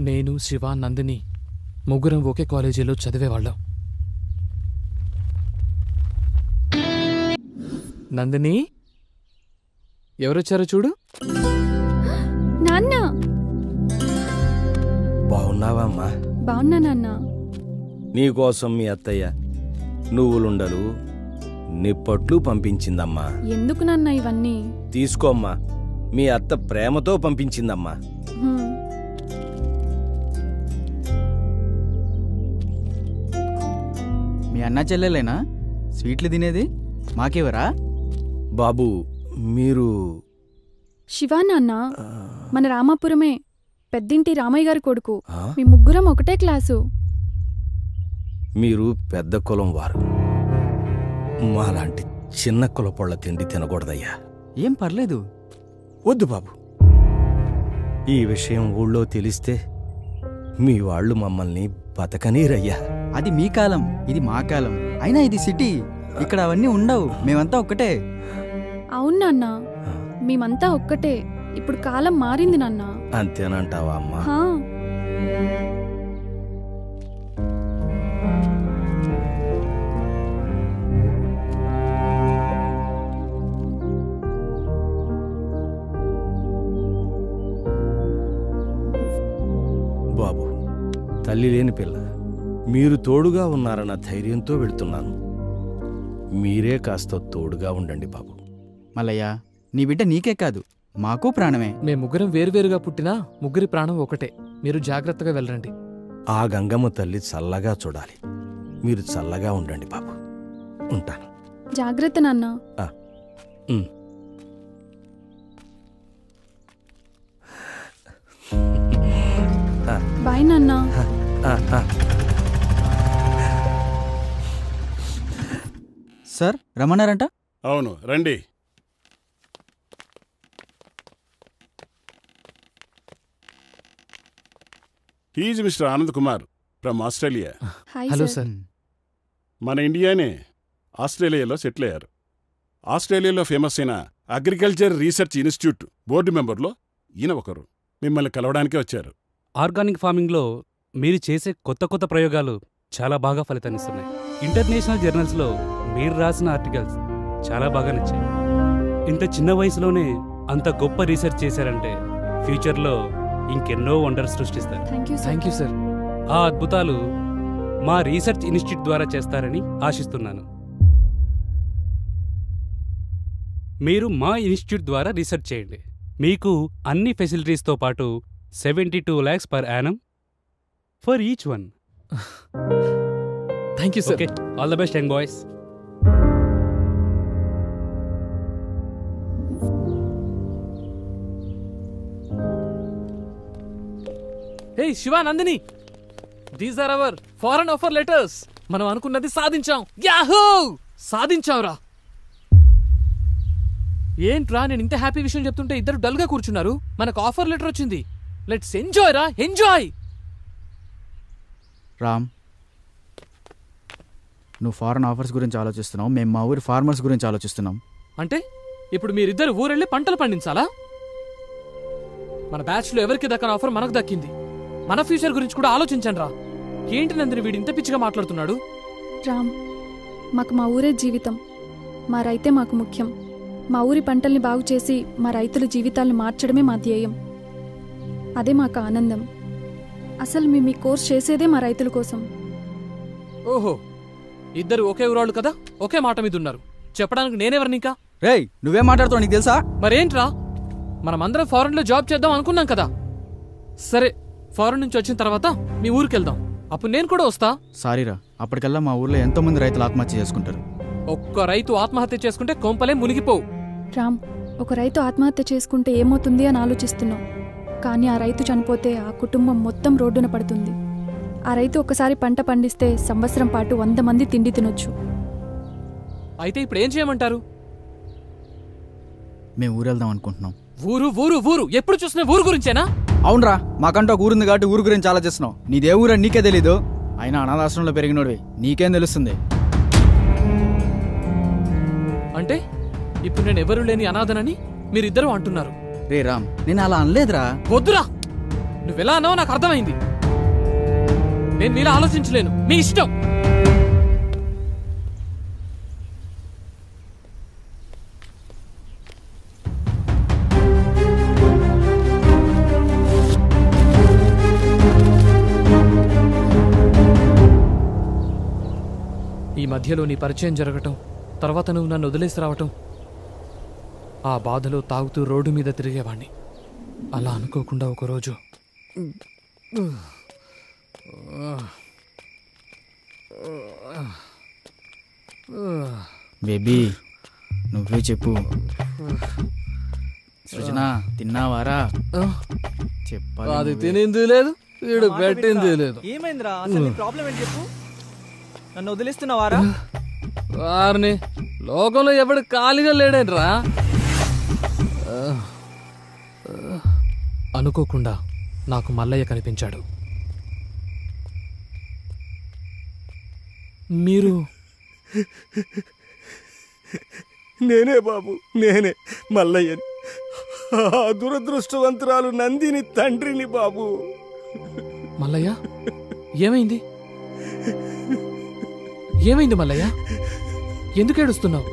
నేను, శివ, నందిని ముగ్గురం ఒకే కాలేజీలో చదివేవాళ్ళం. నందిని, ఎవరొచ్చారో చూడు. నాన్న. బాగున్నావా అమ్మా? బాగున్నా నాన్న. నీకోసం మీ అత్తయ్య నువ్వులుండలు నిప్పట్లు పంపించిందమ్మా. ఎందుకు నాన్న ఇవన్నీ? తీసుకోమ్మా, మీ అత్త ప్రేమతో పంపించిందమ్మా. మీ అన్న చెల్లెలేనా స్వీట్లు తినేది? మాకెవరా? బాబు మీరు? శివా నాన్న, మన రామాపురమే, పెద్దింటి రామయ్య గారి కొడుకు. మీ ముగ్గురం ఒకటే క్లాసు. మీరు పెద్ద కులం వారు, మాలాంటి చిన్న కులపొళ్ళ తిండి తినకూడదయ్యా. ఏం పర్లేదు. వద్దు బాబు, ఈ విషయం ఊళ్ళో తెలిస్తే మీ వాళ్ళు మమ్మల్ని బతకనీరయ్యా. అది మీ కాలం, ఇది మా కాలం. అయినా ఇది సిటీ, ఇక్కడ అవన్నీ ఉండవు. మేమంతా ఒక్కటే. అవును నాన్న, మేమంతా ఒక్కటే. ఇప్పుడు కాలం మారింది నాన్న. అంతేనంటావా అమ్మా? బాబు, తల్లి లేని పిల్ల, మీరు తోడుగా ఉన్నారన్న ధైర్యంతో వెళుతున్నాను. మీరే కాస్త తోడుగా ఉండండి బాబు. మల్లయ్య, నీ బిడ్డ నీకే కాదు, మాకు ప్రాణమే. మేము ముగ్గురం వేరువేరుగా పుట్టినా ముగ్గురి ప్రాణం ఒకటే. మీరు జాగ్రత్తగా వెళ్ళండి. ఆ గంగమ్మ తల్లి చల్లగా చూడాలి. మీరు చల్లగా ఉండండి బాబు. ఉంటాను. జాగ్రత్త నాన్న. బాయ్ నాన్న. సార్ రమ్మన్నారంట? అవును, రండి. He's Mr Anand Kumar from Australia. Hello sir. మన ఇండియానే ఆస్ట్రేలియాలో సెటిల్ అయ్యారు. ఆస్ట్రేలియాలో ఫేమస్ అయిన అగ్రికల్చర్ రీసెర్చ్ ఇన్స్టిట్యూట్ బోర్డు మెంబర్లో ఈయన ఒకరు. మిమ్మల్ని కలవడానికే వచ్చారు. ఆర్గానిక్ ఫార్మింగ్లో మీరు చేసే కొత్త కొత్త ప్రయోగాలు చాలా బాగా ఫలితాన్నిస్తున్నాయి. ఇంటర్నేషనల్ జర్నల్స్లో మీరు రాసిన ఆర్టికల్స్ చాలా బాగా నచ్చాయి. ఇంత చిన్న వయసులోనే అంత గొప్ప రీసెర్చ్ చేశారంటే ఫ్యూచర్లో ఇంకెన్నో వండర్స్ సృష్టిస్తారు. Thank you sir. ఆ అద్భుతాలు మా రీసెర్చ్ ఇన్స్టిట్యూట్ ద్వారా చేస్తారని ఆశిస్తున్నాను. మీరు మా ఇన్స్టిట్యూట్ ద్వారా రీసెర్చ్ చేయండి. మీకు అన్ని ఫెసిలిటీస్తో పాటు 72 lakhs per annum for each one. Thank you, sir. Okay, all the best, young boys. Hey, Shiva, Nandini. These are our foreign offer letters. మనం అనుకున్నది సాధించాం. యాహూ! సాధించాంరా. ఏంట్రా, నేను ఇంత హ్యాపీ విషయం చెప్తుంటే ఇద్దరు డల్గా కూర్చున్నారు. మనకు ఆఫర్ లెటర్ వచ్చింది. లెట్స్ ఎంజాయ్ రా, ఎంజాయ్. రామ్, నువ్వు ఫారెన్ ఆఫర్స్ గురించి ఆలోచిస్తున్నావు, మేము మా ఊరి ఫార్మర్స్ గురించి ఆలోచిస్తున్నాం. అంటే ఇప్పుడు మీరిద్దరు ఊరెళ్ళి పంటలు పండించాలా? మన బ్యాచ్లో ఎవరికి దక్కని ఆఫర్ మనకు దక్కింది. మన ఫ్యూచర్ గురించి కూడా ఆలోచించండి రా. ఏంటి నందిని వీడు ఇంత పిచ్చిగా మాట్లాడుతున్నాడు? రామ్, మాకు మా ఊరే జీవితం. మా రైతే మాకు ముఖ్యం. మా ఊరి పంటల్ని బాగు చేసి మా రైతుల జీవితాలను మార్చడమే మా ధ్యేయం. అదే మాకు ఆనందం. అసలు మేము ఈ కోర్స్ చేసేదే మా రైతుల కోసం. ఓహో, ఇద్దరు ఒకే ఊరాళ్ళు కదా, ఒకే మాట మీద ఉన్నారు. చెప్పడానికి నేనెవరిని ఇంకా? రేయ్, నువ్వేం మాట్లాడుతావు నీకు తెలుసా? మరేంట్రా, మనమందరం ఫారెన్లో జాబ్ చేద్దాం అనుకున్నాం కదా. సరే, ఫారెన్ నుంచి వచ్చిన తర్వాత మీ ఊరికి వెళ్దాం. అప్పుడు నేను కూడా వస్తా. సారీరా, అప్పటికల్లా మా ఊర్లో ఎంతో మంది రైతులు ఆత్మహత్య చేసుకుంటారు. ఒక్క రైతు ఆత్మహత్య చేసుకుంటే కొంపలే మునిగిపోవు. రామ్, ఒక రైతు ఆత్మహత్య చేసుకుంటే ఏమవుతుంది అని ఆలోచిస్తున్నాం. కానీ ఆ రైతు చనిపోతే ఆ కుటుంబం మొత్తం రోడ్డున పడుతుంది. ఆ రైతు ఒకసారి పంట పండిస్తే సంవత్సరం పాటు 100 మంది తిండి తినొచ్చు. అయితే ఇప్పుడు ఏం చేయమంటారు? మేము ఊరెళ్దాం అనుకుంటున్నాం. ఊరు ఊరు ఊరు, ఎప్పుడు చూసినా ఊరు గురించేనా? అవునరా, మాకంటూ ఒక ఊరుంది కాబట్టి ఊరు గురించి ఆలోచిస్తున్నావు. నీదే ఊరని నీకే తెలీదు. అయినా అనాథాశ్రమంలో పెరిగినోడివి, నీకేం తెలుస్తుంది? అంటే ఇప్పుడు నేను ఎవరు లేని అనాథనని మీరిద్దరూ అంటున్నారు? రే రామ్, నేను అలా అనలేదురా. వద్దురా, నువ్వెలా అన్నావో నాకు అర్థమైంది. నేను మీలా ఆలోచించలేను. మీ ఇష్టం. ఈ మధ్యలో నీ పరిచయం జరగటం, తర్వాత నువ్వు నన్ను వదిలేసి రావటం, ఆ బాధలో తాగుతూ రోడ్డు మీద తిరిగేవాణ్ణి. అలా అనుకోకుండా ఒకరోజు బేబీ నువ్వే చెప్పు. సృజన తిన్నావారా? చెప్పాలి. అది తినింది లేదు, వీడు పెట్టింది లేదు. ఏమైందిరా? అసలు నీ ప్రాబ్లం ఏంటి చెప్పు. నన్ను వదిలేస్తున్నావారా? వారిని లోకంలో ఎవడు ఖాళీగా లేడేంట్రా. అనుకోకుండా నాకు మల్లయ్య కనిపించాడు. మీరు? నేనే బాబు, నేనే మల్లయ్యని. ఆ దురదృష్టవంతురాలు నందిని తండ్రిని బాబు. మల్లయ్య, ఏమైంది? ఏమైంది మల్లయ్య? ఎందుకు ఏడుస్తున్నావు?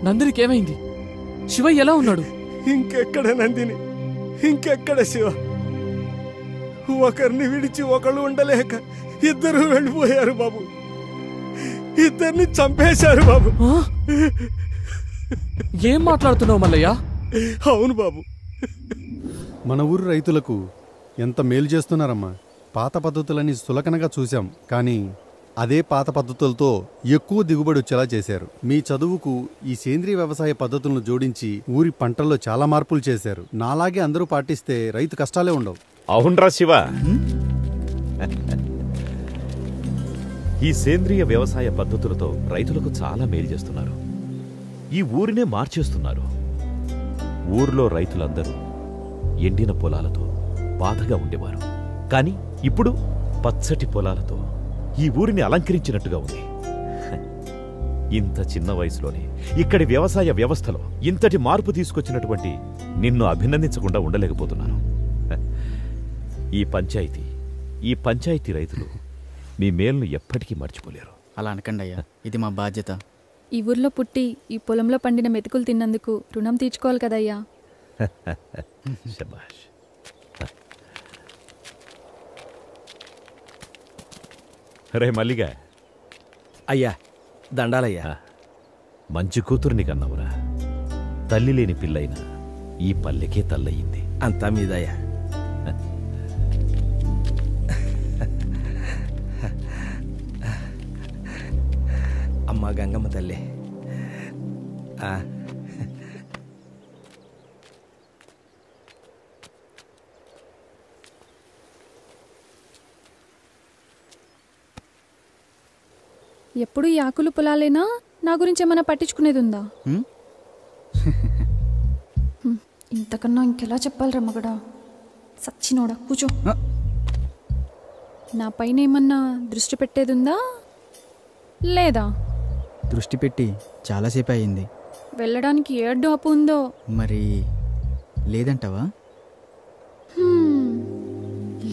నందినికి ఏమైంది? శివయ్య ఎలా ఉన్నాడు? ఇంకెక్కడ నందిని, ఇంకెక్కడ శివ? ఒకరిని విడిచి ఒకళ్ళు ఉండలేక ఇద్దరు వెళ్ళిపోయారు బాబు. ఇద్దరిని చంపేశారు బాబు. ఏం మాట్లాడుతున్నావు మల్లయ్య? అవును బాబు. మన ఊరు రైతులకు ఎంత మేలు చేస్తున్నారమ్మా. పాత పద్ధతులని సులకనగా చూశాం, కానీ అదే పాత పద్ధతులతో ఎక్కువ దిగుబడి వచ్చేలా చేశారు. మీ చదువుకు ఈ సేంద్రియ వ్యవసాయ పద్ధతులను జోడించి ఊరి పంటల్లో చాలా మార్పులు చేశారు. నాలాగే అందరూ పాటిస్తే రైతు కష్టాలే ఉండవు. అవునరా శివ, ఈ సేంద్రియ వ్యవసాయ పద్ధతులతో రైతులకు చాలా మేలు చేస్తున్నారు. ఈ ఊరినే మార్చేస్తున్నారు. ఊర్లో రైతులందరూ ఎండిన పొలాలతో బాధగా ఉండేవారు. కానీ ఇప్పుడు పచ్చటి పొలాలతో ఈ ఊరిని అలంకరించినట్టుగా ఉంది. ఇంత చిన్న వయసులోనే ఇక్కడి వ్యవసాయ వ్యవస్థలో ఇంతటి మార్పు తీసుకొచ్చినటువంటి నిన్ను అభినందించకుండా ఉండలేకపోతున్నాను. ఈ పంచాయతీ రైతులు మీ మేలును ఎప్పటికీ మర్చిపోలేరు. అలా అనకండి అయ్యా, ఇది మా బాధ్యత. ఈ ఊర్లో పుట్టి ఈ పొలంలో పండిన మెతుకులు తిన్నందుకు రుణం తీర్చుకోవాలి కదయ్యా. శభాష్. రే మల్లిగా. అయ్యా దండాలయ్యా. మంచి కూతురుని కన్నావురా. తల్లి లేని పిల్లైనా ఈ పల్లెకే తల్లయింది. అంతా మీదయ్యా. అమ్మా గంగమ్మ తల్లి. ఎప్పుడు ఈ ఆకులు పొలాలేనా? నా గురించి ఏమైనా పట్టించుకునేది ఉందా? ఇంతకన్నా ఇంకెలా చెప్పాలిరా మగడా. సచ్చినోడా కూచో. నా పైన ఏమన్నా దృష్టి పెట్టేది ఉందా లేదా? దృష్టి పెట్టి చాలాసేపు అయింది. వెళ్ళడానికి ఏడ్డు అప్పు ఉందో మరి లేదంటావా?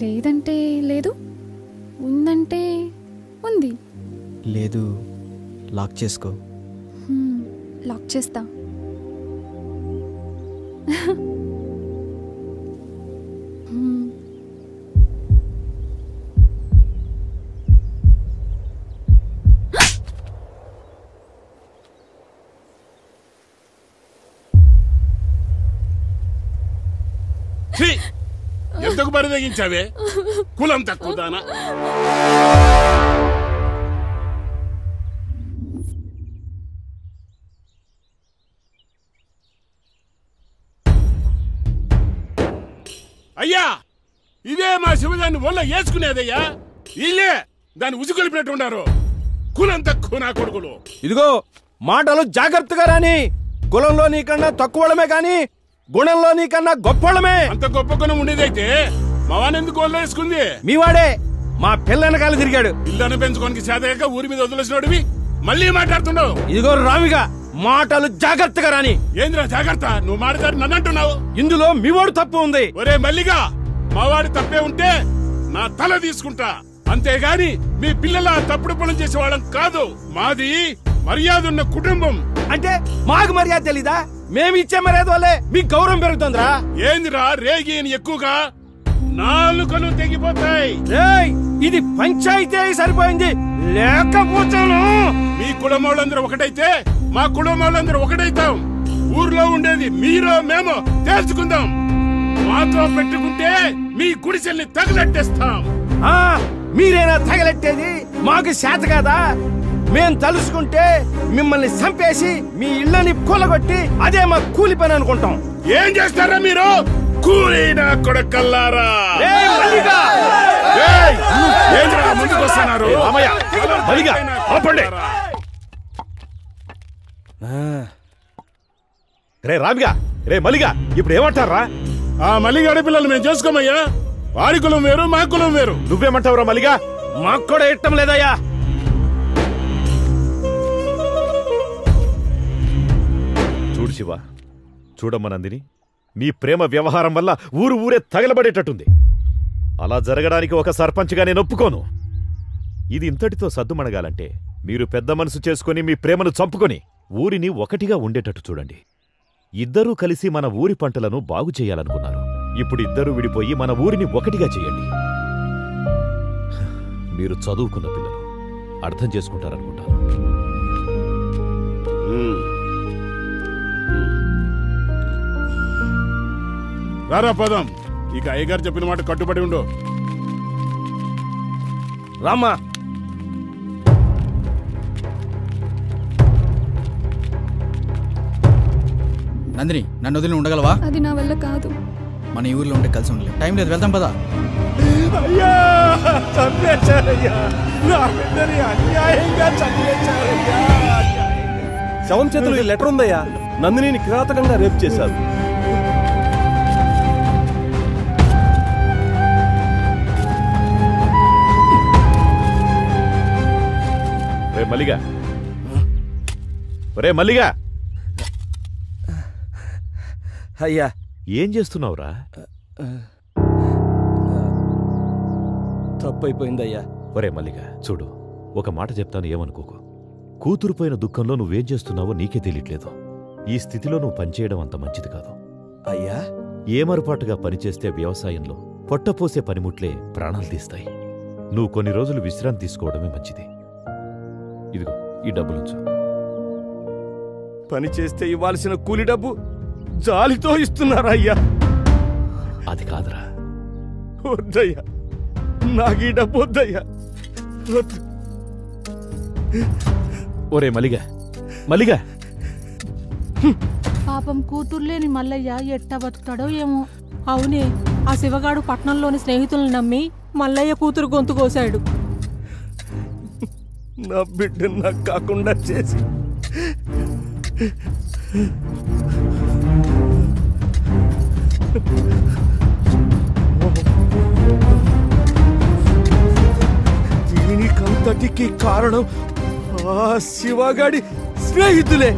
లేదంటే లేదు, ఉందంటే ఉంది. లేదు, లాక్ చేసుకో. లాక్ చేస్తా. ఎందుకు బరిదగించావే? కులం తక్కువ దానా? అయ్యా, ఇదే మా శివదాన్ని వల్ల వేసుకునేదయ్యా. ఇల్లే దాన్ని ఉసుకొలిపినట్టు ఉన్నారు. కులం తక్కువ నా కొడుకులు. ఇదిగో మాటలు జాగ్రత్తగా రాని. కులంలో నీకన్నా తక్కువడమే కాని గుణంలో నీకన్నా గొప్పడమే. అంత గొప్ప గుణం ఉండేదైతే మా వాడిని ఎందుకు వల్ల వేసుకుంది? మీ వాడే మా పిల్లనకాలు తిరిగాడు. ఇల్లును పెంచుకోనికి చేతగా ఊరి మీద వదిలేసినోడివి మళ్ళీ మాట్లాడుతున్నావు. ఇదిగో రామిగా మాటలు జాగ్రత్తగా రాని. ఏంద్రా జాగ్రత్త? నువ్వు మాట్లాడి నన్ను అంటున్నావు. ఇందులో మీ వాడు తప్పు ఉంది. ఒరే మల్లిగా, మావాడి తప్పే ఉంటే నా తల తీసుకుంటా, అంతేగాని మీ పిల్లల తప్పుడు పనులు చేసేవాళ్ళం కాదు. మాది మర్యాద ఉన్న కుటుంబం. అంటే మాకు మర్యాద తెలీదా? మేము ఇచ్చే మర్యాద వల్లే మీకు గౌరవం పెరుగుతుందిరా. ఏందిరా రేగి ఎక్కువగా? నాలుకలు తెగిపోతాయి. ఇది పంచాయతీ అయి సరిపోయింది, లేకపోతాను. మీ కులం వాళ్ళందరూ ఒకటైతే మా కులం వాళ్ళందరూ ఒకటైతాం. ఊర్లో ఉండేది మీరో మేమో తేల్చుకుందాం. మాతో పెట్టుకుంటే మీ గుడిసెల్ని తగలెట్టేస్తాం. మీరేనా తగలెట్టేది? మాకు చేత కాదా? మేం తలుసుకుంటే మిమ్మల్ని చంపేసి మీ ఇళ్ళని కూలగొట్టి అదే మా కూలి పని అనుకుంటాం. ఏం చేస్తారా మీరు? కూలీనా కొడకల్లారా! ముందుకొస్తున్నారు. రే రామిగా, రే మల్లిగా, ఇప్పుడు ఏమంటారా? ఆ మల్లిగాడి పిల్లలు మేము చేసుకోమయ్యా. వారి కులం వేరు, మా కులం వేరు. నువ్వేమంటావురా మల్లిగా? మాకు కూడా ఇష్టం లేదయ్యా. చూడు శివ, చూడమ్మ నందిని, నీ ప్రేమ వ్యవహారం వల్ల ఊరే తగలబడేటట్టుంది. అలా జరగడానికి ఒక సర్పంచ్గా నేను ఒప్పుకోను. ఇది ఇంతటితో సద్దుమణగాలంటే మీరు పెద్ద మనసు చేసుకుని మీ ప్రేమను చంపుకొని ఊరిని ఒకటిగా ఉండేటట్టు చూడండి. ఇద్దరూ కలిసి మన ఊరి పంటలను బాగు చేయాలనుకున్నారు. ఇప్పుడు ఇద్దరూ విడిపోయి మన ఊరిని ఒకటిగా చేయండి. మీరు చదువుకున్న పిల్లలు, అర్థం చేసుకుంటారనుకుంటాను. రారా పదం. ఇక అయ్యగారు చెప్పిన మాట కట్టుబడి ఉండు. రామ్మా. నందిని, నన్ను వదిలి ఉండగలవా? అది నా వల్ల కాదు. మన ఈ ఊర్లో ఉంటే కలిసి ఉండలేం. టైం లేదు, వెళ్దాం పదా. శవం చేతులు ఈ లెటర్ ఉందయ్యా. నందిని కిరాతకంగా రేపు చేశారు. రే మల్లిగా, రే మల్లిగా. అయ్యా, ఏం చేస్తున్నావురా? తప్పైపోయిందయ్యా. ఒరే మల్లిగా, చూడు, ఒక మాట చెప్తాను, ఏమనుకోకు. కూతురుపోయిన దుఃఖంలో నువ్వేం చేస్తున్నావో నీకే తెలియట్లేదు. ఈ స్థితిలో నువ్వు పనిచేయడం అంత మంచిది కాదు. అయ్యా, ఏమరుపాటుగా పనిచేస్తే వ్యవసాయంలో పొట్టపోసే పనిముట్లే ప్రాణాలు తీస్తాయి. నువ్వు కొన్ని రోజులు విశ్రాంతి తీసుకోవడమే మంచిది. ఇదిగో ఈ డబ్బులుంచు. పని చేస్తే ఇవ్వాల్సిన కూలి డబ్బు జాలితో ఇస్తున్నారా అయ్యా? అది కాదురా. వద్దయ్యా, నాకు ఈ డబ్బు వద్దయ్యా. ఒరే మల్లిగా, మల్లిగా. పాపం కూతుర్లేని మల్లయ్య ఎట్టా బతుకుతాడో ఏమో. అవునే, ఆ శివగాడు పట్నంలోని స్నేహితులను నమ్మి మల్లయ్య కూతురు గొంతు కోశాడు. నా బిడ్డను నాకు కాకుండా చేసి దీనికంతటికి కారణం ఆ శివగాడి స్నేహితులే.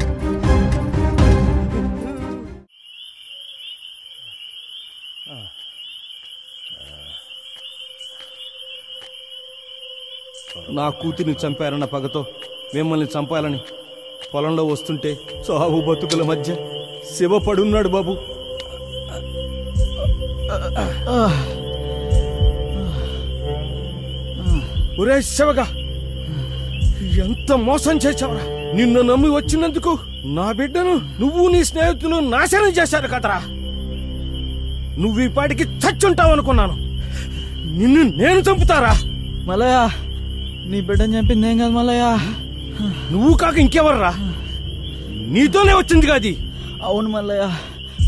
నా కూతుర్ని చంపారన్న పగతో మిమ్మల్ని చంపాలని పొలంలో వస్తుంటే చావు బతుకుల మధ్య శివ పడున్నాడు బాబు. ఒరే శివగా, ఎంత మోసం చేశావురా! నిన్ను నమ్మి వచ్చినందుకు నా బిడ్డను నువ్వు నీ స్నేహితులు నాశనం చేశారు కదరా. నువ్వు ఈ పాటికి చచ్చుంటావు అనుకున్నాను. నిన్ను నేను చంపుతారా? మల్లయ్య, నీ బిడ్డని చంపింది ఏం కాదు మల్లయ్య. నువ్వు కాక ఇంకెవర్రా? నీతోనే వచ్చింది కాది. అవును మల్లయ్య,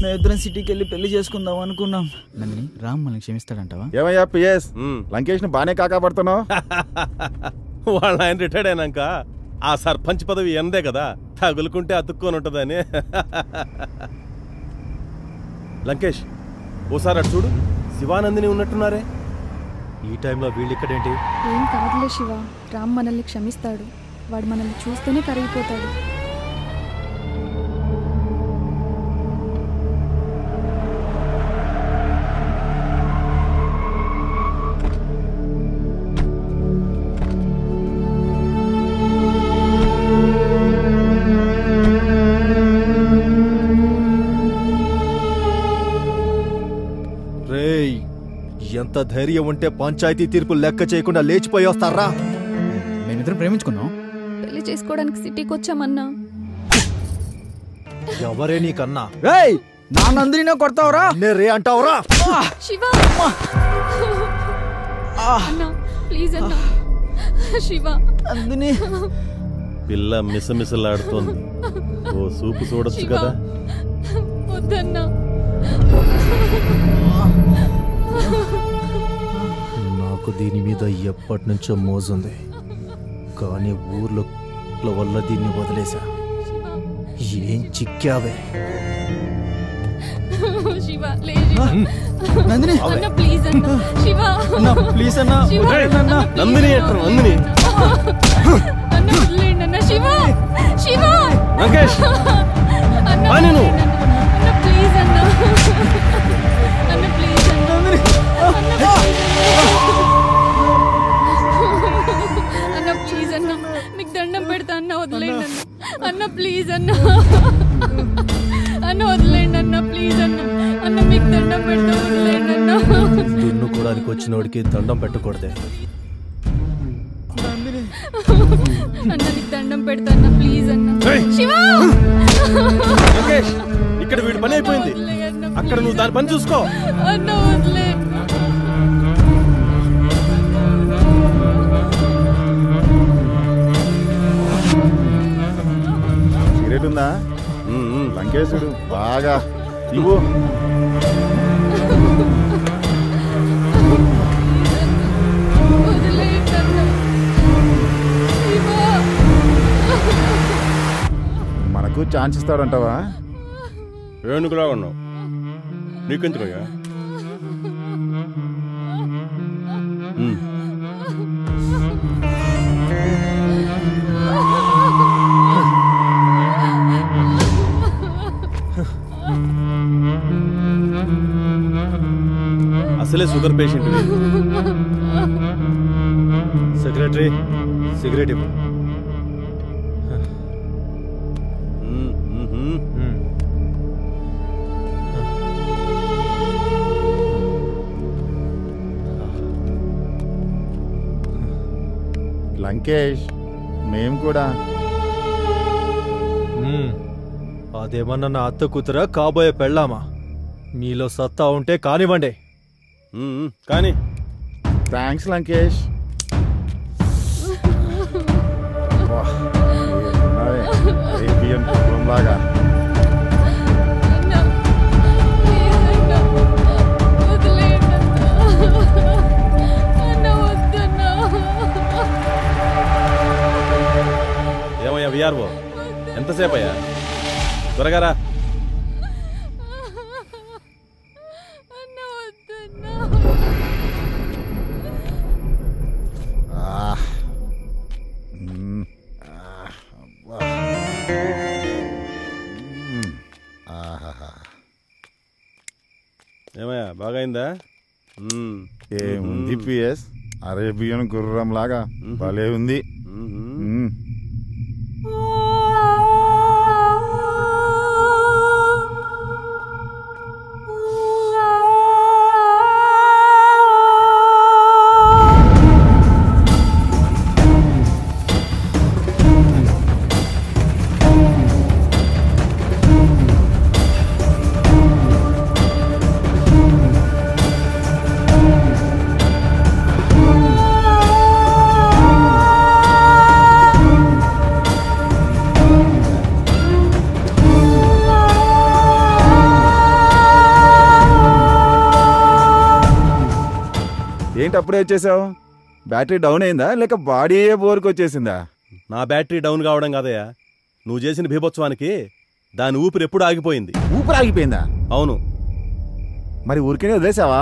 మేమిద్దరం సిటీకి వెళ్ళి పెళ్లి చేసుకుందాం అనుకున్నాం. నందిని, రామ్ మనల్ని క్షమిస్తాడంటావా? ఏమయ్యా పిఎస్, లంకేష్ ను బానే కాకాపడుతున్నావు. వాళ్ళ ఆయన రిటైర్డ్ అయినాక ఆ సర్పంచ్ పదవి ఎందే కదా, తగులుకుంటే అతుక్కొని ఉంటుందని. లంకేష్, ఓసారి అటు చూడు, శివానందిని ఉన్నట్టున్నారే. ఈ టైంలో వీళ్ళిక్కడేంటి? ఏం కాదులే శివ, రామ్ మనల్ని క్షమిస్తాడు. వాడు మనల్ని చూస్తేనే కరిగిపోతాడు. ఎంత ధైర్యం ఉంటే పంచాయతీ తీర్పు లెక్క చేయకుండా లేచిపోయి వస్తారా? మేమిద్దరం ప్రేమించుకున్నాం. పెళ్లి చేసుకోవడానికి సిటీకి వచ్చామన్నా. ఎవరే నీకన్నా? నా నందిని కొడతావురా? రే అంటావురా? శివ అన్నా ప్లీజ్ అన్నా. శివ నందిని పిల్ల మిసమిసలాడుతోంది. ఓ సూపు చూడొచ్చు కదా. వద్దన్నా. నాకు దీని మీద ఎప్పటి నుంచో మోజుంది, కానీ ఊర్లో వల్ల దీన్ని వదిలేశా. ఏం చిక్కావే? శివ లేదు. నందిని అన్నా ప్లీజ్ అన్నా. శివ అన్నా ప్లీజ్ అన్నా. నందిని అంటారు. నందిని అన్నా వదిలేండి అన్నా. శివ శివ లంకేష్ అన్నా నేను అన్నా ప్లీజ్ అన్నా. అన్నా ప్లీజ్ అన్నా. అన్నా ప్లీజ్ అన్నా, మీకు దండం పెడతా అన్నా. వదిలేండి అన్నా. అన్నా ప్లీజ్ అన్నా. అన్న వదిలేండి అన్న ప్లీజ్ అన్న. అన్న మీకు దండం పెడతా వదిలేండి అన్న. దున్నుకోవడానికి వచ్చినోడికి దండం పెట్టకూడదే. అన్న నీకు దండం పెడతా అన్న ప్లీజ్ అన్న. శివ ఇక్కడ వీడి పని అయిపోయింది. అక్కడ నువ్వు దాని పని చూసుకో. అన్న వదిలే. సిగరెట్ ఉందా? లంకేశుడు బాగా ఇవ్వు. మనకు ఛాన్స్ ఇస్తాడంటావా? ఏనుగులా ఉన్నావు, నీకెందుకయ్యా? అసలే షుగర్ పేషెంట్. సెక్రటరీ సిగరెట్ ఇవ్వు. లంకేష్ మేము కూడా. అదేమన్నా నా అత్త కూతురా కాబోయే పెళ్ళామా? మీలో సత్తా ఉంటే కానివ్వండి. కానీ థ్యాంక్స్ లంకేష్. లాగా ఏమయ్యా విఆర్ఓ, ఎంతసేపు అయ్యా? త్వరగా రా. ఏమయ్యా బాగా అయిందా? ఏముంది పిఎస్, అరేబియన్ గుర్రం లాగా భలే ఉంది. ఏంటి అప్పుడే వచ్చేసావు? బ్యాటరీ డౌన్ అయిందా లేక బాడీ బోర్కి వచ్చేసిందా? నా బ్యాటరీ డౌన్ కావడం కాదయ్యా, నువ్వు చేసిన భీభోత్సవానికి దాని ఊపిరి ఎప్పుడు ఆగిపోయింది. ఊపిరి ఆగిపోయిందా? అవును. మరి ఊరికే వదిలేసావా?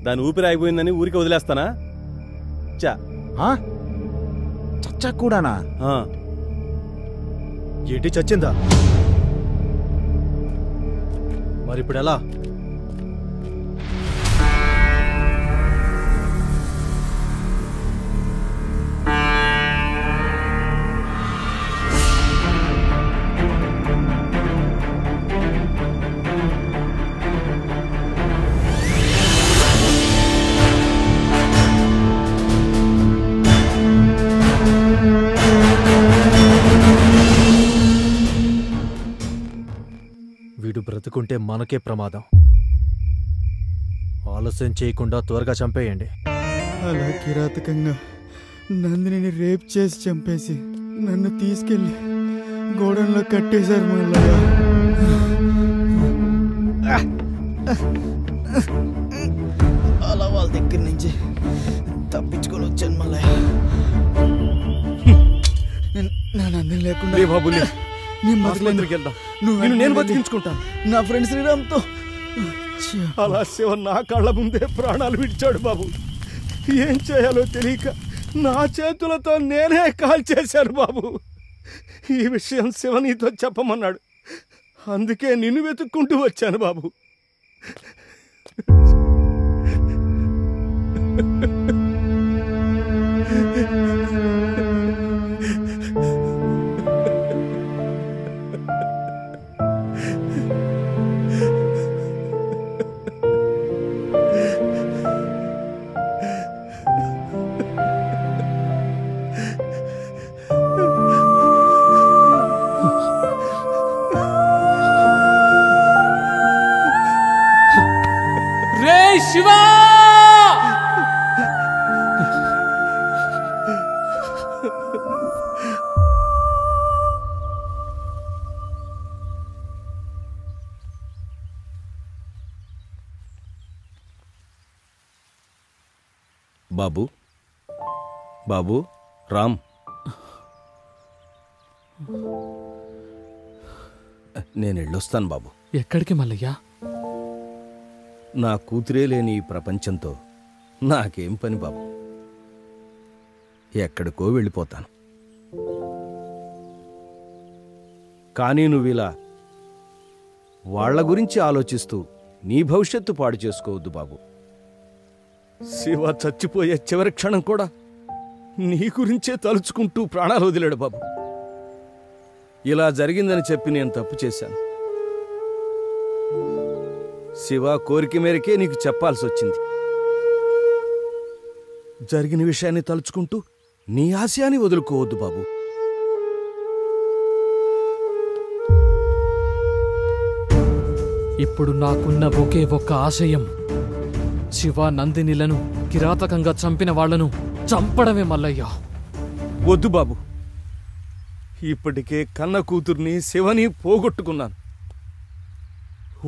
దాని ఊపిరి ఆగిపోయిందని ఊరికి వదిలేస్తానా? చచ్చా కూడానా? ఏంటి చచ్చిందా? మరి ఇప్పుడు ఎలా? బ్రతుకుంటే మనకే ప్రమాదం. ఆలస్యం చేయకుండా త్వరగా చంపేయండి. అలా కిరాతకంగా నందిని రేప్ చేసి చంపేసి నన్ను తీసుకెళ్ళి గోడంలో కట్టేశారు మల్లయ్య. అలా వాళ్ళ దగ్గర నుంచి తప్పించుకొని వచ్చాను మల్లయ్య. నా నందిని లేకుండా నేను బతికించుకుంటాను. నా ఫ్రెండ్ శ్రీరామ్తో అలా శివ నా కళ్ళ ముందే ప్రాణాలు విడిచాడు బాబు. ఏం చేయాలో తెలియక నా చేతులతో నేనే కాల్ చేశాను బాబు. ఈ విషయం శివ నీతో చెప్పమన్నాడు, అందుకే నిన్ను వెతుక్కుంటూ వచ్చాను బాబు. శివా! బాబు, బాబు, రామ్, నేను వెళ్ళొస్తాను బాబు. ఎక్కడికి మల్లయ్యా? నా కూతురే లేని ఈ ప్రపంచంతో నాకేం పని బాబు. ఎక్కడికో వెళ్ళిపోతాను. కానీ నువ్విలా వాళ్ల గురించి ఆలోచిస్తూ నీ భవిష్యత్తు పాడు చేసుకోవద్దు బాబు. శివ చచ్చిపోయే చివరి క్షణం కూడా నీ గురించే తలుచుకుంటూ ప్రాణాలు వదిలాడు బాబు. ఇలా జరిగిందని చెప్పి నేను తప్పు చేశాను. శివ కోరిక మేరకే నీకు చెప్పాల్సి వచ్చింది. జరిగిన విషయాన్ని తలుచుకుంటూ నీ ఆశయాన్ని వదులుకోవద్దు బాబు. ఇప్పుడు నాకున్న ఒకే ఒక్క ఆశయం శివ నందినిలను కిరాతకంగా చంపిన వాళ్లను చంపడమే మల్లయ్య. వద్దు బాబు, ఇప్పటికే కన్న కూతుర్ని శివని పోగొట్టుకున్నాను.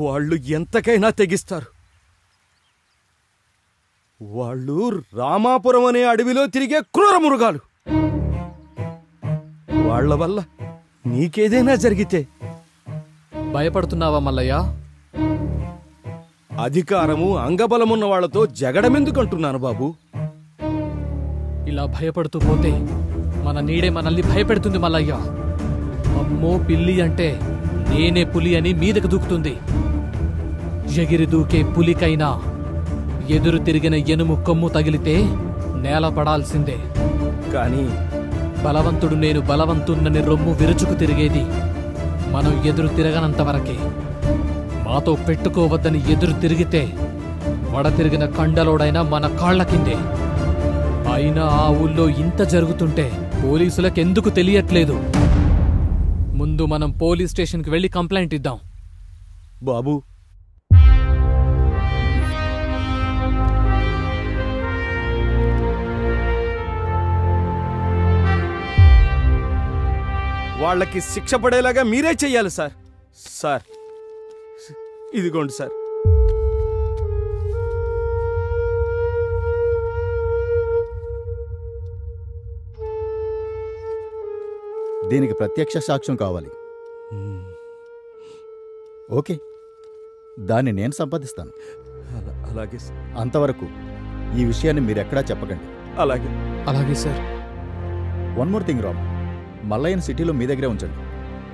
వాళ్ళు ఎంతకైనా తెగిస్తారు. వాళ్ళు రామాపురం అనే అడవిలో తిరిగే క్రూర మృగాలు. వాళ్ల వల్ల నీకేదైనా జరిగితే భయపడుతున్నావా మల్లయ్య? అధికారము అంగబలమున్న వాళ్లతో జగడమెందుకంటున్నాను బాబు. ఇలా భయపడుతూ పోతే మన నీడే మనల్ని భయపెడుతుంది మల్లయ్య. అమ్మో పిల్లి అంటే నేనే పులి అని మీదకు దూకుతుంది. ఎగిరి దూకే పులికైనా ఎదురు తిరిగిన ఎనుము కొమ్ము తగిలితే నేల పడాల్సిందే. కానీ బలవంతుడు నేను బలవంతున్నని రొమ్ము విరుచుకు తిరిగేది మనం ఎదురు తిరగనంత వరకే. మాతో పెట్టుకోవద్దని ఎదురు తిరిగితే వడ తిరిగిన కండలోడైనా మన కాళ్ల కిందే. అయినా ఆ ఊళ్ళో ఇంత జరుగుతుంటే పోలీసులకెందుకు తెలియట్లేదు? ముందు మనం పోలీస్ స్టేషన్కి వెళ్ళి కంప్లైంట్ ఇద్దాం. బాబు, వాళ్ళకి శిక్ష పడేలాగా మీరే చెయ్యాలి సార్. సార్ ఇదిగోండి సార్. దీనికి ప్రత్యక్ష సాక్ష్యం కావాలి. ఓకే, దాన్ని నేను సంపాదిస్తాను. అలాగే. అంతవరకు ఈ విషయాన్ని మీరెక్కడా చెప్పకండి. అలాగే. అలాగే sir. One more thing Ram, మల్లయ్యని సిటీలో మీ దగ్గరే ఉంచండి.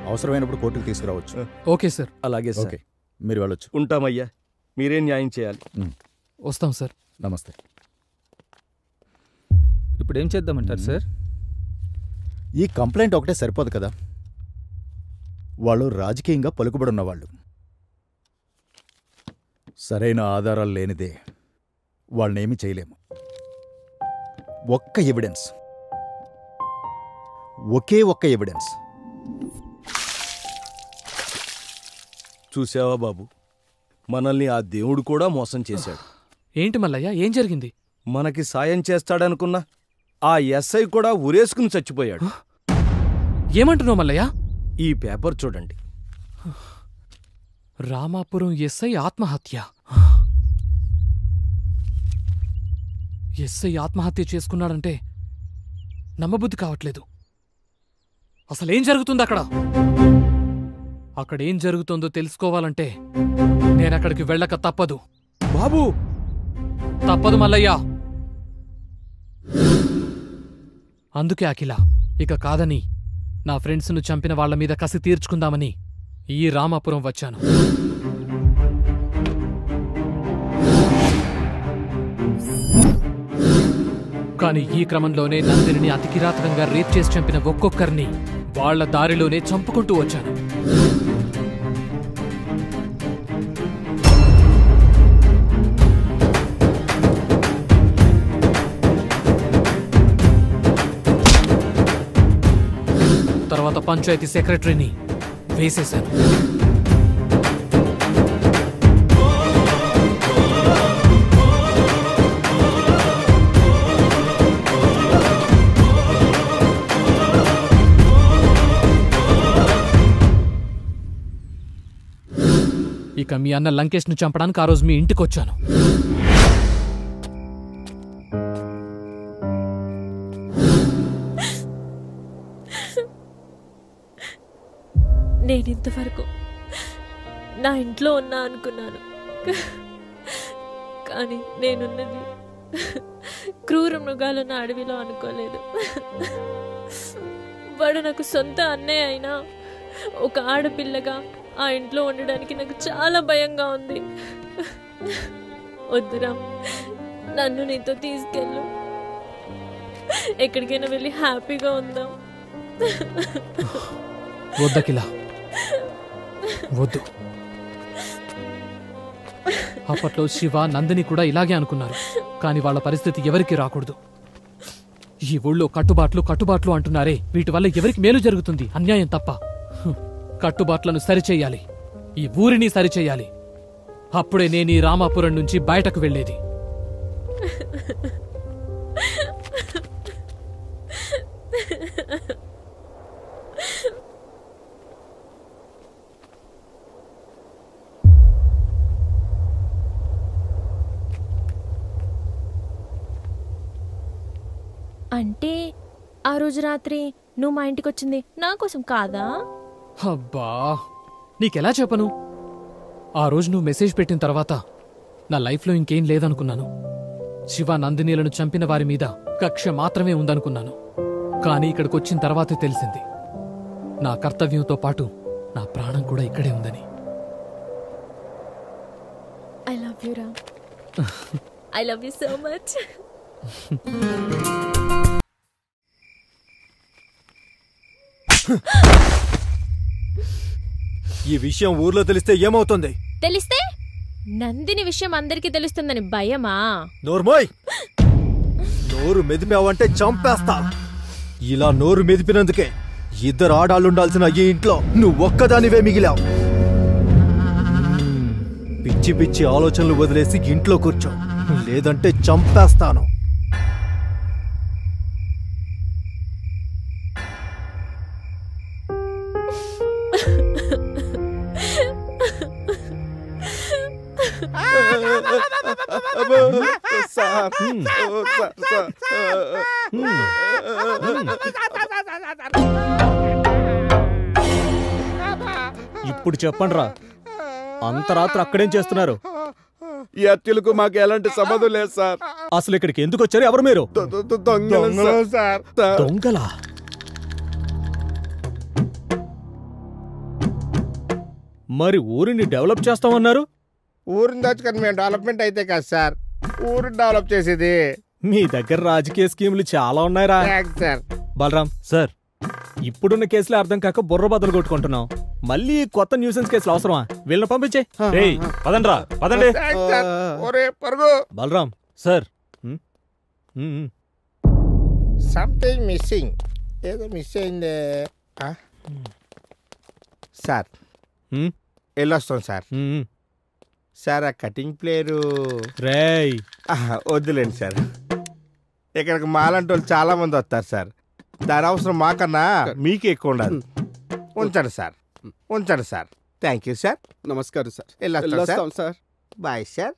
అవసరమైనప్పుడు కోర్టుకు తీసుకురావచ్చు. Okay sir. అలాగే సార్. ఓకే, మీరు వెళ్ళొచ్చు. ఉంటామయ్యా, మీరే న్యాయం చేయాలి. వస్తాం సార్. నమస్తే. ఇప్పుడు ఏం చేద్దామంటారు సార్? ఈ కంప్లైంట్ ఒకటే సరిపోదు కదా. వాళ్ళు రాజకీయంగా పలుకుబడున్నవాళ్ళు. సరైన ఆధారాలు లేనిదే వాళ్ళనేమీ చేయలేము. ఒక్క ఎవిడెన్స్, ఒకే ఒక్క ఎవిడెన్స్ చూసావా బాబు, మనల్ని ఆ దేవుడు కూడా మోసం చేశాడు. ఏంటి మల్లయ్య, ఏం జరిగింది? మనకి సాయం చేస్తాడనుకున్నా ఆ ఎస్ఐ కూడా ఉరేసుకుని చచ్చిపోయాడు. ఏమంటున్నావు మల్లయ్య? ఈ పేపర్ చూడండి. రామాపురం ఎస్ఐ ఆత్మహత్య. ఎస్ఐ ఆత్మహత్య చేసుకున్నాడంటే నమ్మబుద్ధి కావట్లేదు. అసలేం జరుగుతుంది అక్కడ? అక్కడేం జరుగుతుందో తెలుసుకోవాలంటే నేనక్కడికి వెళ్ళక తప్పదు. బాబు తప్పదు మల్లయ్య. అందుకే అఖిల ఇక కాదని నా ఫ్రెండ్స్ను చంపిన వాళ్ల మీద కసి తీర్చుకుందామని ఈ రామాపురం వచ్చాను. కాని ఈ క్రమంలోనే నందిని అతి కిరాతకంగా రేప్ చేసి చంపిన ఒక్కొక్కరిని వాళ్ల దారిలోనే చంపుకుంటూ వచ్చాను. తర్వాత పంచాయతీ సెక్రటరీని వేసేశాను. ఇక మీ అన్న లంకేష్ను చంపడానికి ఆ రోజు మీ ఇంటికొచ్చాను. నేనింతవరకు నా ఇంట్లో ఉన్నా అనుకున్నాను, కానీ నేనున్నది క్రూర మృగాలున్న అడవిలో అనుకోలేదు. వాడు నాకు సొంత అన్నయ్య అయినా ఒక ఆడపిల్లగా ఆ ఇంట్లో ఉండడానికి నాకు చాలా భయంగా ఉంది. వద్దురా, నన్ను నీతో తీసుకెళ్ళు, ఎక్కడికైనా వెళ్ళి హ్యాపీగా ఉందాం. వద్దకిలా, వద్దు. అప్పట్లో శివ, నందిని కూడా ఇలాగే అనుకున్నారు. కానీ వాళ్ళ పరిస్థితి ఎవరికి రాకూడదు. ఈ ఊళ్ళో కట్టుబాట్లు అంటున్నారే, వీటి వల్ల ఎవరికి మేలు జరుగుతుంది? అన్యాయం తప్ప. కట్టుబాట్లను సరిచెయ్యాలి, ఈ ఊరిని సరిచెయ్యాలి. అప్పుడే నేను ఈ రామాపురం నుంచి బయటకు వెళ్ళేది. అంటే ఆ రోజు రాత్రి నువ్వు మా ఇంటికి వచ్చింది నా కోసం కాదా? అబ్బా, నీకెలా చెప్పను? ఆ రోజు నువ్వు మెసేజ్ పెట్టిన తర్వాత నా లైఫ్లో ఇంకేం లేదనుకున్నాను. శివ, నందినీలను చంపిన వారి మీద కక్ష మాత్రమే ఉందనుకున్నాను. కానీ ఇక్కడికొచ్చిన తర్వాతే తెలిసింది నా కర్తవ్యంతో పాటు నా ప్రాణం కూడా ఇక్కడే ఉందని. ఐ లవ్ యూ రా. I love you so much. ఈ విషయం ఊర్లో తెలిస్తే ఏమవుతుంది? తెలిస్తే నందిని విషయం అందరికీ తెలుస్తుందని భయమా? నోర్మోయ్, నోరు మెదిపావంటే చంపేస్తా. ఇలా నోరు మెదిపినందుకే ఇద్దరు ఆడాళ్ళుండాల్సిన ఈ ఇంట్లో నువ్వు ఒక్కదానివే మిగిలావు. పిచ్చి పిచ్చి ఆలోచనలు వదిలేసి ఇంట్లో కూర్చో, లేదంటే చంపేస్తాను. ఇప్పుడు చెప్పండి రా, అంత రాత్రి అక్కడేం చేస్తున్నారు? ఈ హత్యలకు మాకు ఎలాంటి సంబంధం లేదు సార్. అసలు ఇక్కడికి ఎందుకు వచ్చారు? ఎవరు మీరు? దొంగలు సార్. దొంగలా? మరి ఊరిని డెవలప్ చేస్తామన్నారు. ఊరిని దాచుకొని మేము డెవలప్మెంట్ అయితే కాదు సార్, ఊరిని డెవలప్ చేసేది. మీ దగ్గర రాజకీయ స్కీములు చాలా ఉన్నాయిరా. సార్ బలరాం సార్, ఇప్పుడున్న కేసులే అర్థం కాక బుర్ర బద్దలు కొట్టుకుంటున్నాం. మళ్ళీ కొత్త న్యూసెన్స్ కేసులు అవసరమా? వీళ్ళని పంపించే. పదండ్రా, పదండి. బలరాం సార్, సంథింగ్ మిస్సింగ్, ఏదో మిస్ అయిందే సార్. వెళ్ళొస్తాం సార్. సార్ ఆ కటింగ్ ప్లేయరు రేయ్ వద్దులేండి సార్. ఇక్కడికి మాలాంటి వాళ్ళు చాలా మంది వస్తారు సార్. దాని అవసరం మాకన్నా మీకే ఎక్కువ ఉండదు. ఉంచండి సార్, ఉంచండి సార్. Thank you sir. నమస్కారం సార్. వెళ్ళొస్తాం సార్. Bye sir.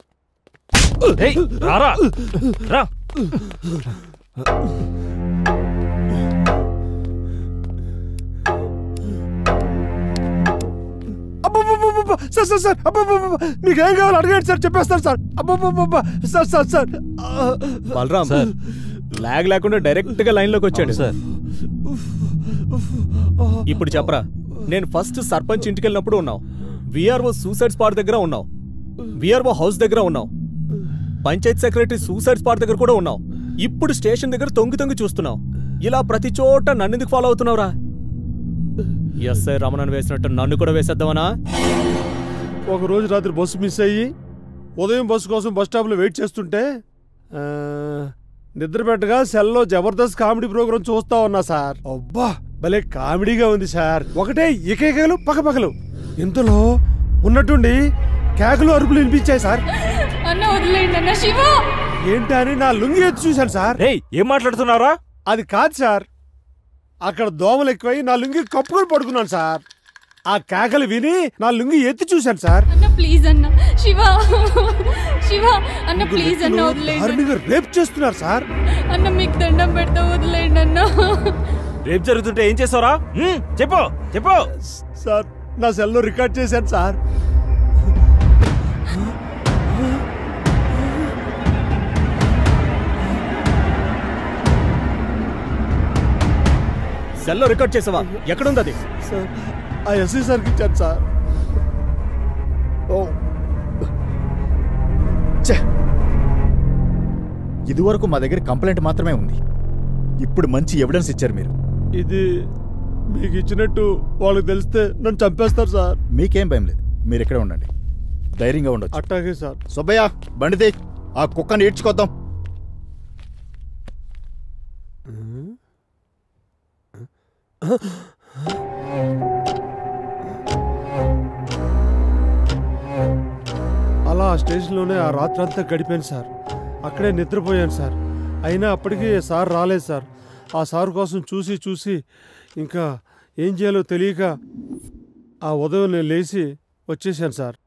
రారా రా. సార్ సార్ సార్ మీకు ఏం కావాలి అడగండి సార్, చెప్పేస్తాను సార్. అబ్బా sir sir sir. Balaram sir lag లేకుండా డైరెక్ట్ గా లైన్ లోకి వచ్చాడు సార్. ఇప్పుడు చెప్పరా, నేను ఫస్ట్ సర్పంచ్ ఇంటికి వెళ్ళినప్పుడు ఉన్నావు, విఆర్ఓ సూసైడ్ స్పాట్ దగ్గర ఉన్నావు, విఆర్ఓ హౌస్ దగ్గర ఉన్నావు, పంచాయత్ సెక్రటరీ సూసైడ్ స్పాట్ దగ్గర కూడా ఉన్నావు, ఇప్పుడు స్టేషన్ దగ్గర తొంగి తొంగి చూస్తున్నావు. ఇలా ప్రతి చోట నన్ను ఎందుకు ఫాలో అవుతున్నావురా? ఎస్ఐ రమణను వేసినట్టు నన్ను కూడా వేసేద్దామనా? ఒక రోజు రాత్రి బస్సు మిస్ అయ్యి ఉదయం బస్సు కోసం బస్ స్టాప్లో వెయిట్ చేస్తుంటే నిద్రపెట్టగా సెల్లో జబర్దస్త్ కామెడీ ప్రోగ్రాం చూస్తా ఉన్నా సార్. అబ్బా భలే కామెడీగా ఉంది సార్. ఒకటే ఇకేకలు పక్కపక్కలు, ఇంతలో ఉన్నట్టుండి కేకలు అరుపులు వినిపించాయి సార్. ఏంటా అని నా లుంగి ఎత్తి చూశాను సార్. ఏం మాట్లాడుతున్నారా? అది కాదు సార్, అక్కడ దోమలు ఎక్కువై నా లుంగి కప్పుకొని పడుకున్నాను సార్. ఆ కేకలు విని నా లుంగి ఎత్తి చూశాను సార్. ప్లీజ్ అన్న శివ, శివ అన్న ప్లీజ్ అన్న వదిలేయండి. రేప్ చేస్తున్నారు సార్. అన్న మీకు దండం పెడతా వదిలేయండి అన్న. రేప్ జరుగుతుంటే ఏం చేస్తారా? చెప్పు చెప్పు సార్. నా సెల్లో రికార్డ్ చేశాను సార్. సెల్లో రికార్డ్ చేసావా? ఎక్కడుంది అది? సార్ ఆ ఎస్ఐ సార్కి ఇచ్చాను సార్. ఇదివరకు మా దగ్గర కంప్లైంట్ మాత్రమే ఉంది, ఇప్పుడు మంచి ఎవిడెన్స్ ఇచ్చారు మీరు. ఇది మీకు ఇచ్చినట్టు వాళ్ళకి తెలిస్తే నన్ను చంపేస్తారు సార్. మీకేం భయం లేదు, మీరు ఇక్కడే ఉండండి, ధైర్యంగా ఉండొచ్చు. అట్టాగే సార్. సుబ్బయ్య బండిది, ఆ కుక్కని ఈడ్చుకొద్దాం. అలా ఆ స్టేషన్లోనే ఆ రాత్రంతా గడిపాను సార్. అక్కడే నిద్రపోయాను సార్. అయినా అప్పటికీ సార్ రాలేదు సార్. ఆ సార్ కోసం చూసి చూసి ఇంకా ఏం చేయాలో తెలియక ఆ ఉదయం నేను లేచి వచ్చేసాను సార్.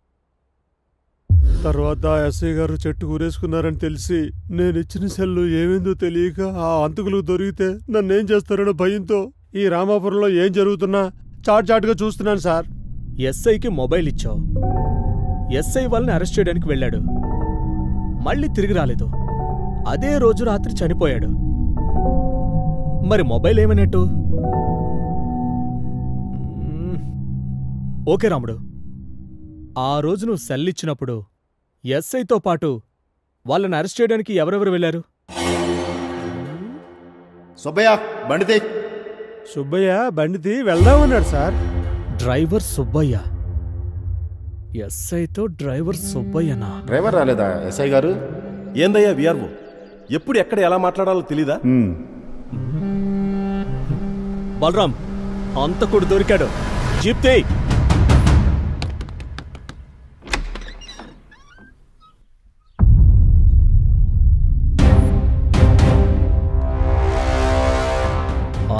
తర్వాత ఎస్ఐ గారు చెట్టు ఊరేసుకున్నారని తెలిసి నేను ఇచ్చిన సెల్లు ఏమైందో తెలియక ఆ అంతకులకు దొరికితే నన్నేం చేస్తారన్న భయంతో ఈ రామాపురంలో ఏం జరుగుతున్నా చాటుగా చూస్తున్నాను సార్. ఎస్ఐకి మొబైల్ ఇచ్చావు, ఎస్ఐ వాళ్ళని అరెస్ట్ చేయడానికి వెళ్ళాడు, మళ్ళీ తిరిగి రాలేదు, అదే రోజు రాత్రి చనిపోయాడు. మరి మొబైల్ ఏమన్నట్టు? ఓకే రాముడు, ఆ రోజు నువ్వు సెల్ ఇచ్చినప్పుడు ఎస్ఐతో పాటు వాళ్ళని అరెస్ట్ చేయడానికి ఎవరెవరు వెళ్ళారు? సుబ్బయ్య బండిది. సుబ్బయ్య బండిది వెళ్దామన్నాడు సార్. డ్రైవర్ సుబ్బయ్య, ఎస్ఐతో డ్రైవర్ సుబ్బయ్యనా? డ్రైవర్ రాలేదా ఎస్ఐ గారు? ఏందయ్యా విఆర్ఓ, ఎప్పుడు ఎక్కడ ఎలా మాట్లాడాలో తెలీదా? బలరాం, అంతకుడు దొరికాడు, జీప్ తీ.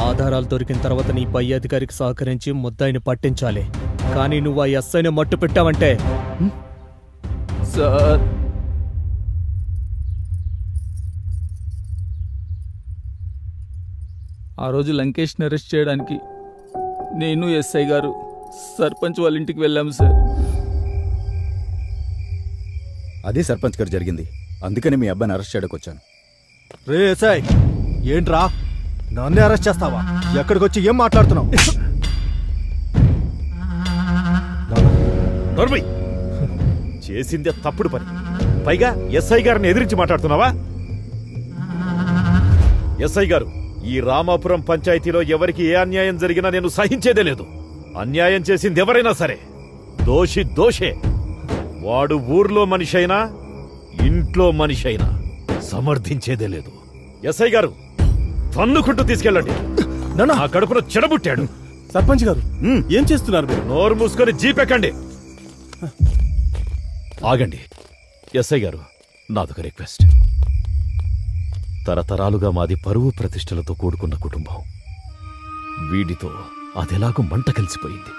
ఆధారాలు దొరికిన తర్వాత నీ పై అధికారికి సహకరించి ముద్దాయిని పట్టించాలి. కానీ నువ్వు ఆ ఎస్ఐని మట్టు పెట్టావంటే సార్ ఆ రోజు లంకేష్ని అరెస్ట్ చేయడానికి నేను ఎస్ఐ గారు సర్పంచ్ వాళ్ళ ఇంటికి వెళ్ళాము సార్. అదే సర్పంచ్ గారు జరిగింది, అందుకని మీ అబ్బాయిని అరెస్ట్ చేయడానికి వచ్చాను. రే ఎస్ఐ, ఏంట్రా నన్నే అరెస్ట్ చేస్తావా? ఎక్కడికి వచ్చి ఏం మాట్లాడుతున్నావు? నోర్మై, చేసిందే తప్పుడు పని, పైగా ఎస్ఐ గారిని ఎదిరించి మాట్లాడుతున్నావా? ఎస్ఐ గారు, ఈ రామాపురం పంచాయతీలో ఎవరికి ఏ అన్యాయం జరిగినా నేను సహించేదే లేదు. అన్యాయం చేసింది ఎవరైనా సరే దోషి దోషే. వాడు ఊర్లో మనిషి అయినా ఇంట్లో మనిషి అయినా సమర్థించేదే లేదు. ఎస్ఐ గారు, తన్నుకుంటూ తీసుకెళ్ళండి. నా కడుపులో చెడబుట్టాడు. సర్పంచ్ గారు ఏం చేస్తున్నారు మీరు? నోరు మూసుకొని జీపెక్కండి. ఆగండి ఎస్ఐ గారు, నాదొక రిక్వెస్ట్. తరతరాలుగా మాది పరువు ప్రతిష్టలతో కూడుకున్న కుటుంబం. వీడితో అదెలాగూ మంట కలిసిపోయింది.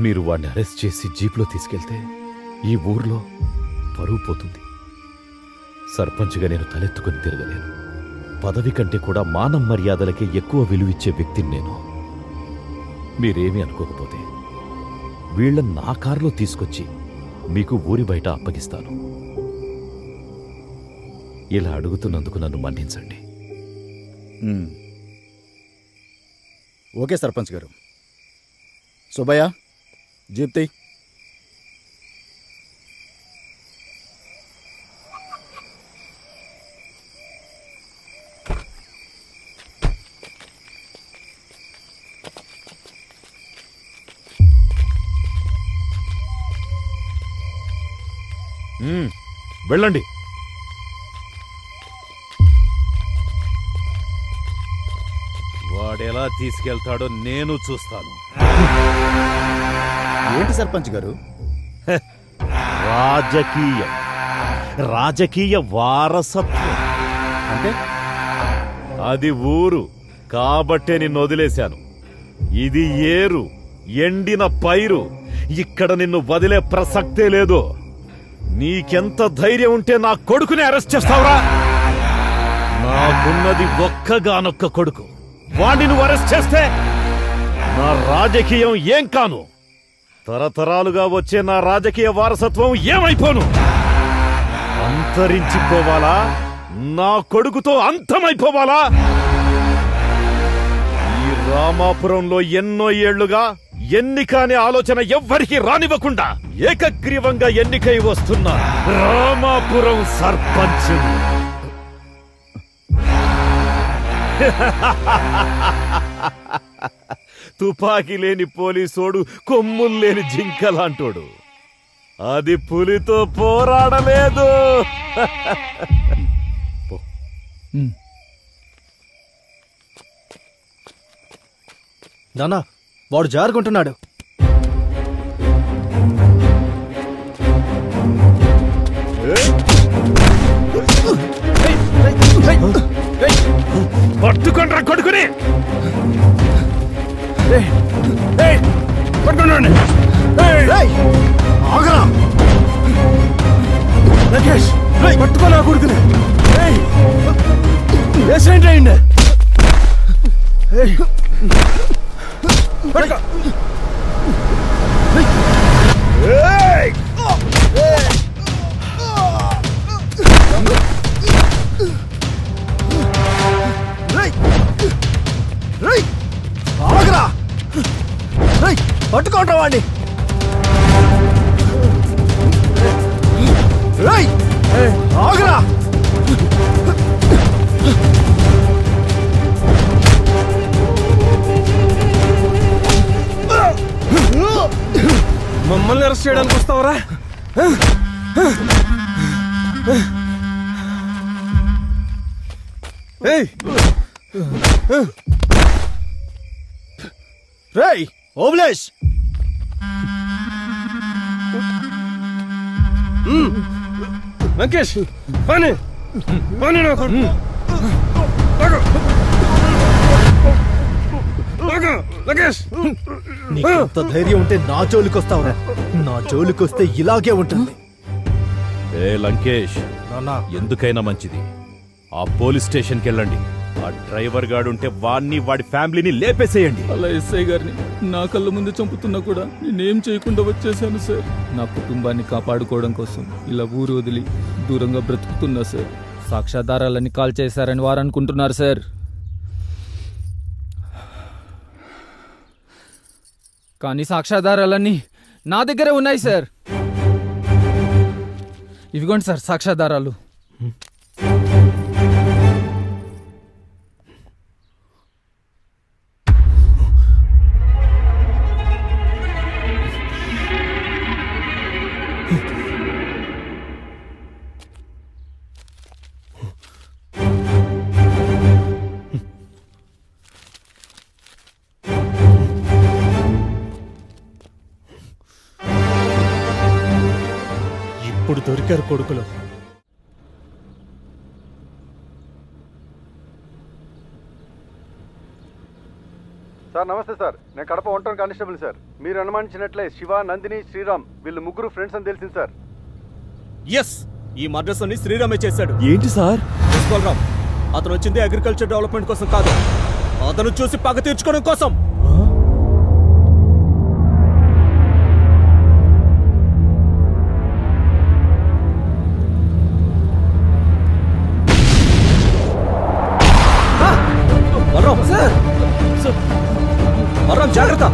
మీరు వాడిని అరెస్ట్ చేసి జీప్లో తీసుకెళ్తే ఈ ఊర్లో పరువు పోతుంది. సర్పంచ్గా నేను తలెత్తుకుని తిరగలేను. పదవి కంటే కూడా మానవ మర్యాదలకే ఎక్కువ విలువిచ్చే వ్యక్తిని నేను. మీరేమీ అనుకోకపోతే వీళ్ళని నా కారులో తీసుకొచ్చి మీకు ఊరి బయట అప్పగిస్తాను. ఇలా అడుగుతున్నందుకు నన్ను మన్నించండి. ఓకే సర్పంచ్ గారు. సుబ్బయ్య, జీప్తి. వెళ్ళండి. వాడెలా తీసుకెళ్తాడో నేను చూస్తాను. ఏంటి సర్పంచ్ గారు? రాజకీయ వారసత్వం అంటే? అది ఊరు కాబట్టే నిన్ను వదిలేశాను. ఇది ఏరు, ఎండిన పైరు. ఇక్కడ నిన్ను వదిలే ప్రసక్తే లేదు. నీకెంత ధైర్యం ఉంటే నా కొడుకుని అరెస్ట్ చేస్తావురా? నాకున్నది ఒక్కగానొక్క కొడుకు. వాణ్ణి నువ్వు అరెస్ట్ చేస్తే నా రాజకీయం ఏం కాను? తరతరాలుగా వచ్చే నా రాజకీయ వారసత్వం ఏమైపోను? అంతరించిపోవాలా? నా కొడుకుతో అంతమైపోవాలా? ఈ రామాపురంలో ఎన్నో ఏళ్లుగా ఎన్నిక అనే ఆలోచన ఎవ్వరికీ రానివ్వకుండా ఏకగ్రీవంగా ఎన్నికై వస్తున్న రామాపురం సర్పంచ్. తుపాకీ లేని పోలీసోడు కొమ్ములు లేని జింకలాంటోడు. అది పులితో పోరాడలేదు. నానా, వాడు జారుకుంటున్నాడు. పట్టుకుండ్రా కొడుకుని. పట్టుకోండి. ఆగరా లకేష్, పట్టుకోనా కొడుకుని. వేసేంటి అయింది? పట్టుకో. ఆగరా, పట్టుకోండి వాడిని. ఆగరా. మమ్మల్ని అరెస్ట్ చేయడానికి వస్తావరా? రేయ్ ఓబ్లేష్, వెంకటేష్ పని పని. నీకంత ధైర్యం ఉంటే నా జోలికొస్తావురా? నా జోలికొస్తే ఇలాగే ఉంటుంది. ఏ లంకేష్, ఎందుకైనా మంచిది ఆ పోలీస్ స్టేషన్కి వెళ్ళండి. ఆ డ్రైవర్ గాడుంటే వాడిని వాడి ఫ్యామిలీని లేపేసేయండి. అలా ఎస్ఐ గారిని నా కళ్ళ ముందు చంపుతున్నా కూడా నేనేం చేయకుండా వచ్చేసాను సార్. నా కుటుంబాన్ని కాపాడుకోవడం కోసం ఇలా ఊరు వదిలి దూరంగా బ్రతుకుతున్నా సార్. సాక్ష్యాధారాలని కాల్ చేశారని వారు అనుకుంటున్నారు సార్. కానీ సాక్ష్యాధారాలన్నీ నా దగ్గరే ఉన్నాయి సార్. ఇవిగోండి సార్ సాక్ష్యాధారాలు. ఇప్పుడు దొరికారు కొడుకులు. సార్ నమస్తే సార్, నేను కడప 1 కానిస్టేబుల్ సార్. మీరు అనుమానించినట్లే శివ, నందిని, శ్రీరామ్ వీళ్ళు ముగ్గురు ఫ్రెండ్స్ అని తెలిసింది సార్. ఎస్, ఈ మర్డర్స్ అన్ని శ్రీరామే చేశాడు. ఏంటి సార్? బలరామ్, అతను వచ్చింది అగ్రికల్చర్ డెవలప్మెంట్ కోసం కాదు, అతను చూసి పగ తీర్చుకోవడం కోసం. బలరామ్ సార్, బలరామ్ జాగ్రత్త.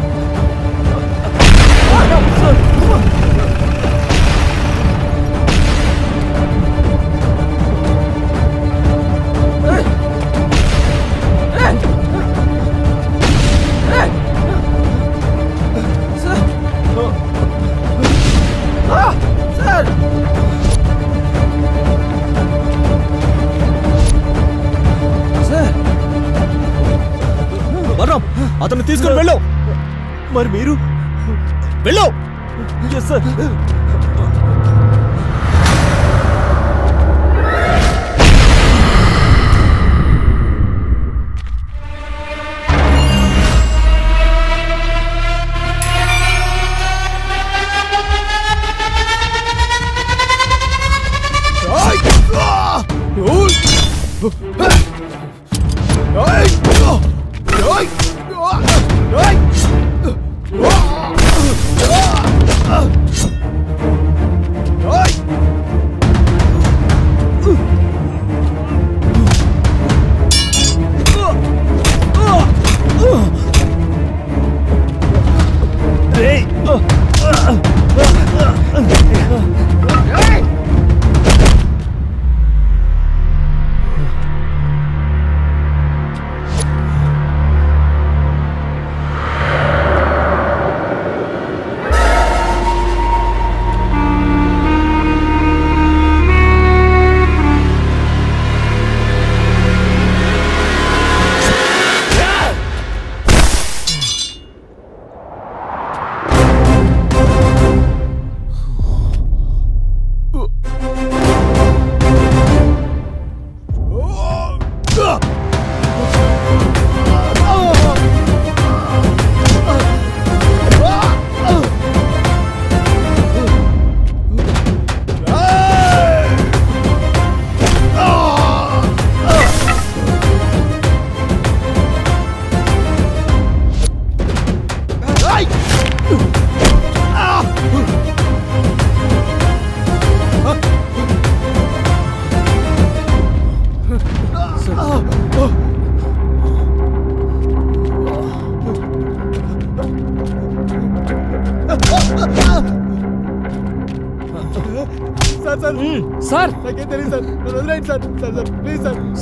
అతను తీసుకుని వెళ్ళు. మరి మీరు వెళ్ళు.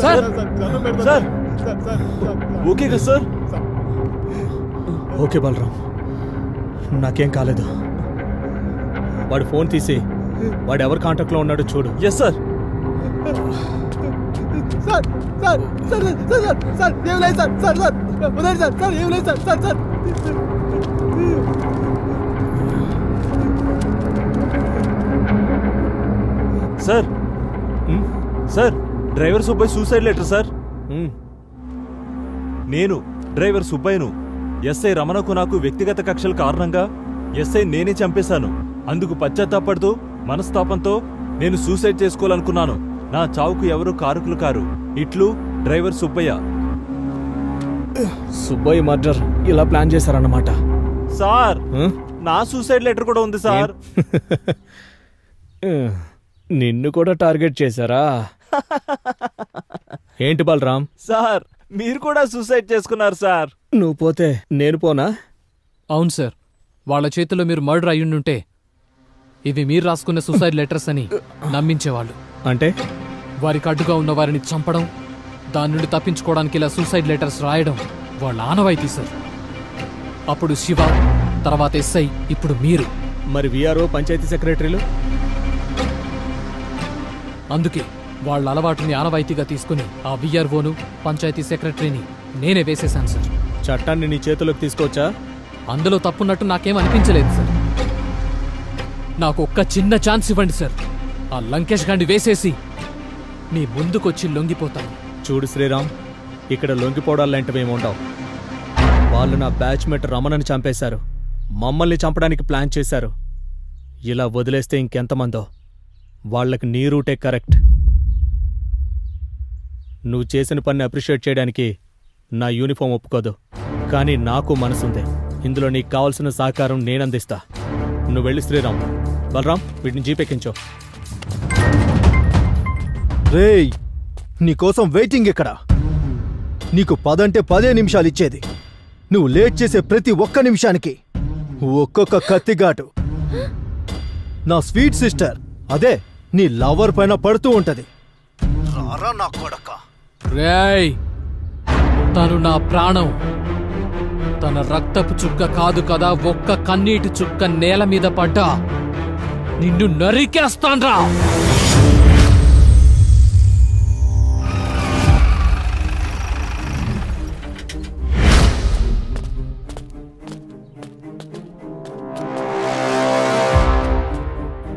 సార్ సార్ ఓకే కదా సార్? ఓకే బలరామ్, నాకేం కాలేదు. వాడు ఫోన్ తీసి వాడు ఎవరి కాంటాక్ట్లో ఉన్నాడో చూడు. Yes sir. Sir sir sir sir sir ఏం లేదు సార్ సార్ సార్ ఉదయం సార్ సార్ ఏం లేదు sir sir sir sir sir driver Subbayya suicide letter sir. నేను డ్రైవర్ సుబ్బయ్యను ఎస్ఐ రమణకు నాకు వ్యక్తిగత కక్షల కారణంగా ఎస్ఐ నేనే చంపేశాను. అందుకు పశ్చాత్తాపడుతూ మనస్తాపంతో నేను సూసైడ్ చేసుకోవాలనుకున్నాను. నా చావుకు ఎవరు కారకులు కారు. ఇట్లు డ్రైవర్ సుబ్బయ్య. సుబ్బయ్య మర్డర్ ఇలా ప్లాన్ చేశారన్నమాట. సార్ నా సూసైడ్ లెటర్ కూడా ఉంది సార్. నిన్ను కూడా టార్గెట్ చేశారా? ఏంటి బలరామ్? సార్ మీరు కూడా సూసైడ్ చేసుకున్నారు సార్. నువ్వు పోతే నేను పోనా? అవును సార్, వాళ్ళ చేతిలో మీరు మర్డర్ అయ్యుండుంటే ఇవి మీరు రాసుకున్న సూసైడ్ లెటర్స్ అని నమ్మించేవాళ్ళు. అంటే వారికి అడ్డుగా ఉన్న వారిని చంపడం, దాని నుండి తప్పించుకోవడానికి ఇలా సూసైడ్ లెటర్స్ రాయడం వాళ్ళ ఆనవాయితీ సార్. అప్పుడు శివ, తర్వాత ఎస్ఐ, ఇప్పుడు మీరు. మరి విఆర్ఓ, పంచాయతీ సెక్రటరీలు? అందుకే వాళ్ళ అలవాటుని ఆనవాయితీగా తీసుకుని ఆ విఆర్ఓను, పంచాయతీ సెక్రటరీని నేనే వేసేశాను సార్. చట్టాన్ని నీ చేతిలోకి తీసుకోవచ్చా? అందులో తప్పున్నట్టు నాకేం అనిపించలేదు సార్. నాకు ఒక్క చిన్న ఛాన్స్ ఇవ్వండి సార్. ఆ లంకేష్ గాండి వేసేసి నీ ముందుకొచ్చి లొంగిపోతాను. చూడు శ్రీరామ్, ఇక్కడ లొంగిపోవడాలంటవేముండవు. వాళ్ళు నా బ్యాచ్మేట్ రమణని చంపేశారు, మమ్మల్ని చంపడానికి ప్లాన్ చేశారు. ఇలా వదిలేస్తే ఇంకెంతమందో. వాళ్ళకి నీ రూటే కరెక్ట్. నువ్వు చేసిన పని అప్రిషియేట్ చేయడానికి నా యూనిఫామ్ ఒప్పుకోదు, కానీ నాకు మనసుంది. ఇందులో నీకు కావాల్సిన సహకారం నేనందిస్తా. నువ్వు వెళ్ళి శ్రీరామ్. బలరాం, వీటిని జీపెక్కించో. రేయ్, నీకోసం వెయిటింగ్ ఇక్కడ. నీకు 10 అంటే 10 నిమిషాలు ఇచ్చేది. నువ్వు లేట్ చేసే ప్రతి ఒక్క నిమిషానికి ఒక్కొక్క కత్తిగాటు నా స్వీట్ సిస్టర్, అదే నీ లవర్ పైన పడుతూ ఉంటది. రారా నా కొడక. రేయ్, తను నా ప్రాణం. తన రక్తపు చుక్క కాదు కదా, ఒక్క కన్నీటి చుక్క నేల మీద పడ్డా నిన్ను నరికేస్తాన్రా.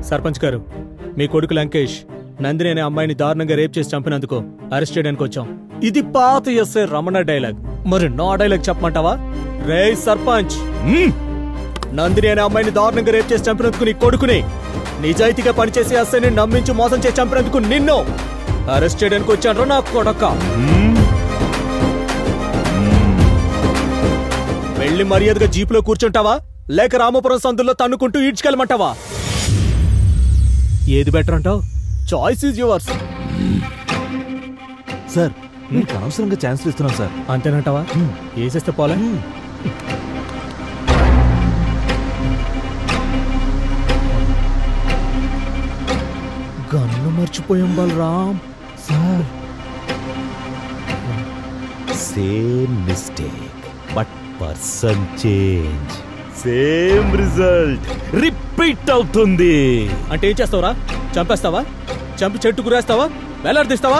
సర్పంచ్ గారు, మీ కొడుకు లంకేష్ నందిని అనే అమ్మాయిని దారుణంగా రేప్ చేసి చంపినందుకు అరెస్ట్ చేయడానికి వచ్చాం. ఇది పాత ఎస్ఐ రమణ డైలాగ్. మరి నా డైలాగ్ చెప్పమంటావా? రే సర్పంచ్, నందిని అనే అమ్మాయిని దారుణంగా రేప్ చేసి చంపినందుకు నీ కొడుకుని, నిజాయితీగా పనిచేసే ఎస్ఐని నమ్మించి మోసం చేసి చంపినందుకు నిన్ను అరెస్ట్ చేయడానికి వచ్చాను నా కొడక. వెళ్ళి మర్యాదగా జీపులో కూర్చుంటావా, లేక రామపురం సందుల్లో తన్నుకుంటూ ఈడ్చుకెళ్ళమంటావా? ఏది బెటర్ అంటావు? Choice is yours. సార్, మీకు అనవసరంగా ఛాన్స్ ఇస్తున్నాం సార్. అంతేనంటావా? వేసేస్తే పోలే. గన్ను మర్చిపోయాం Balaram. Sir, same mistake but person change. Same result repeat అవుతుంది. అంటే ఏం చేస్తావురా? చంపేస్తావా? చంపి చెట్టు గురేస్తావా? వేలాడదీస్తావా?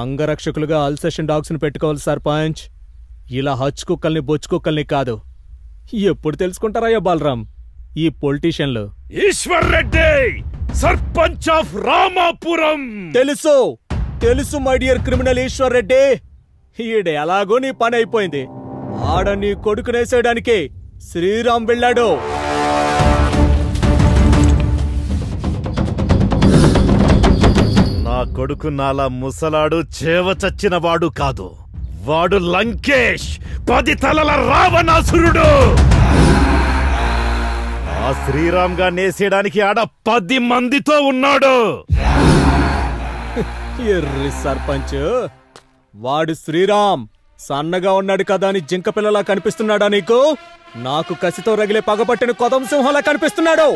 అంగరక్షకులుగా అల్సేషన్ డాగ్స్ ని పెట్టుకోవాలి సర్పంచ్. ఇలా హచ్ కుక్కల్ని బొచ్చు కుక్కల్ని కాదు. ఎప్పుడు తెలుసుకుంటారయ్యా బాలరాం ఈ పొలిటీషియన్లు? ఈశ్వర్ రెడ్డి, సర్పంచ్ ఆఫ్ రామాపురం. తెలుసు తెలుసు my dear criminal Eshwar Reddy. ఈడ ఎలాగో నీ పని అయిపోయింది. ఆడ నీ కొడుకునేసేయడానికి శ్రీరామ్ వెళ్ళాడు. నా కొడుకు నాలా ముసలాడు చేవ చచ్చినవాడు కాదు. వాడు లంకేష్, 10 తలల రావణాసురుడు. ఆ శ్రీరామ్ గా నేసేయడానికి ఆడ 10 మందితో ఉన్నాడు. ఎర్రి సర్పంచ్, వాడు శ్రీరామ్ సన్నగా ఉన్నాడు కదా అని జింక పిల్లలా కనిపిస్తున్నాడా నీకు? నాకు కసితో రగిలే పగపట్టిన కొదం సింహంలా కనిపిస్తున్నాడు.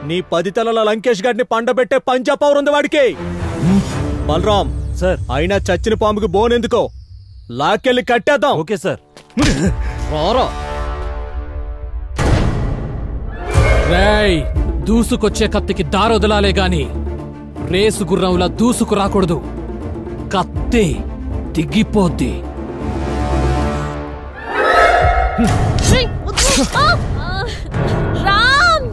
నీ 10 తలల లంకేష్ గారిని పండబెట్టే పంజా పవర్ ఉంది వాడికి. బలరాం సార్, అయినా చచ్చిన పాముకి బోనెందుకో, లాక్కెళ్ళి కట్టేద్దాం. Okay sir. రేయ్, దూసుకొచ్చే కత్తికి దారొదలాలే గాని రేసు గుర్రంలా దూసుకు రాకూడదు. కత్తి దిగిపోద్ది. రామ్,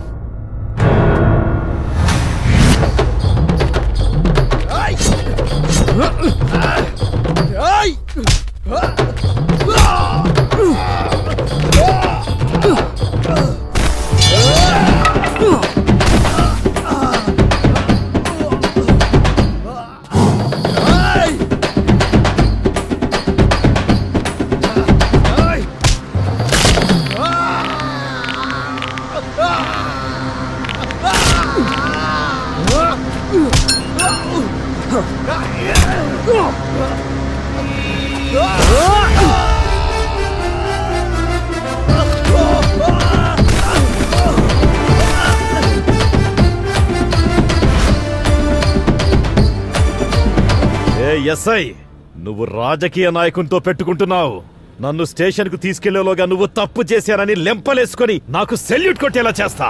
ఎస్ఐ, నువ్వు రాజకీయ నాయకునితో పెట్టుకుంటున్నావు. నన్ను స్టేషన్కు తీసుకెళ్లేలోగా నువ్వు తప్పు చేశానని లెంపలేసుకొని నాకు సెల్యూట్ కొట్టేలా చేస్తా.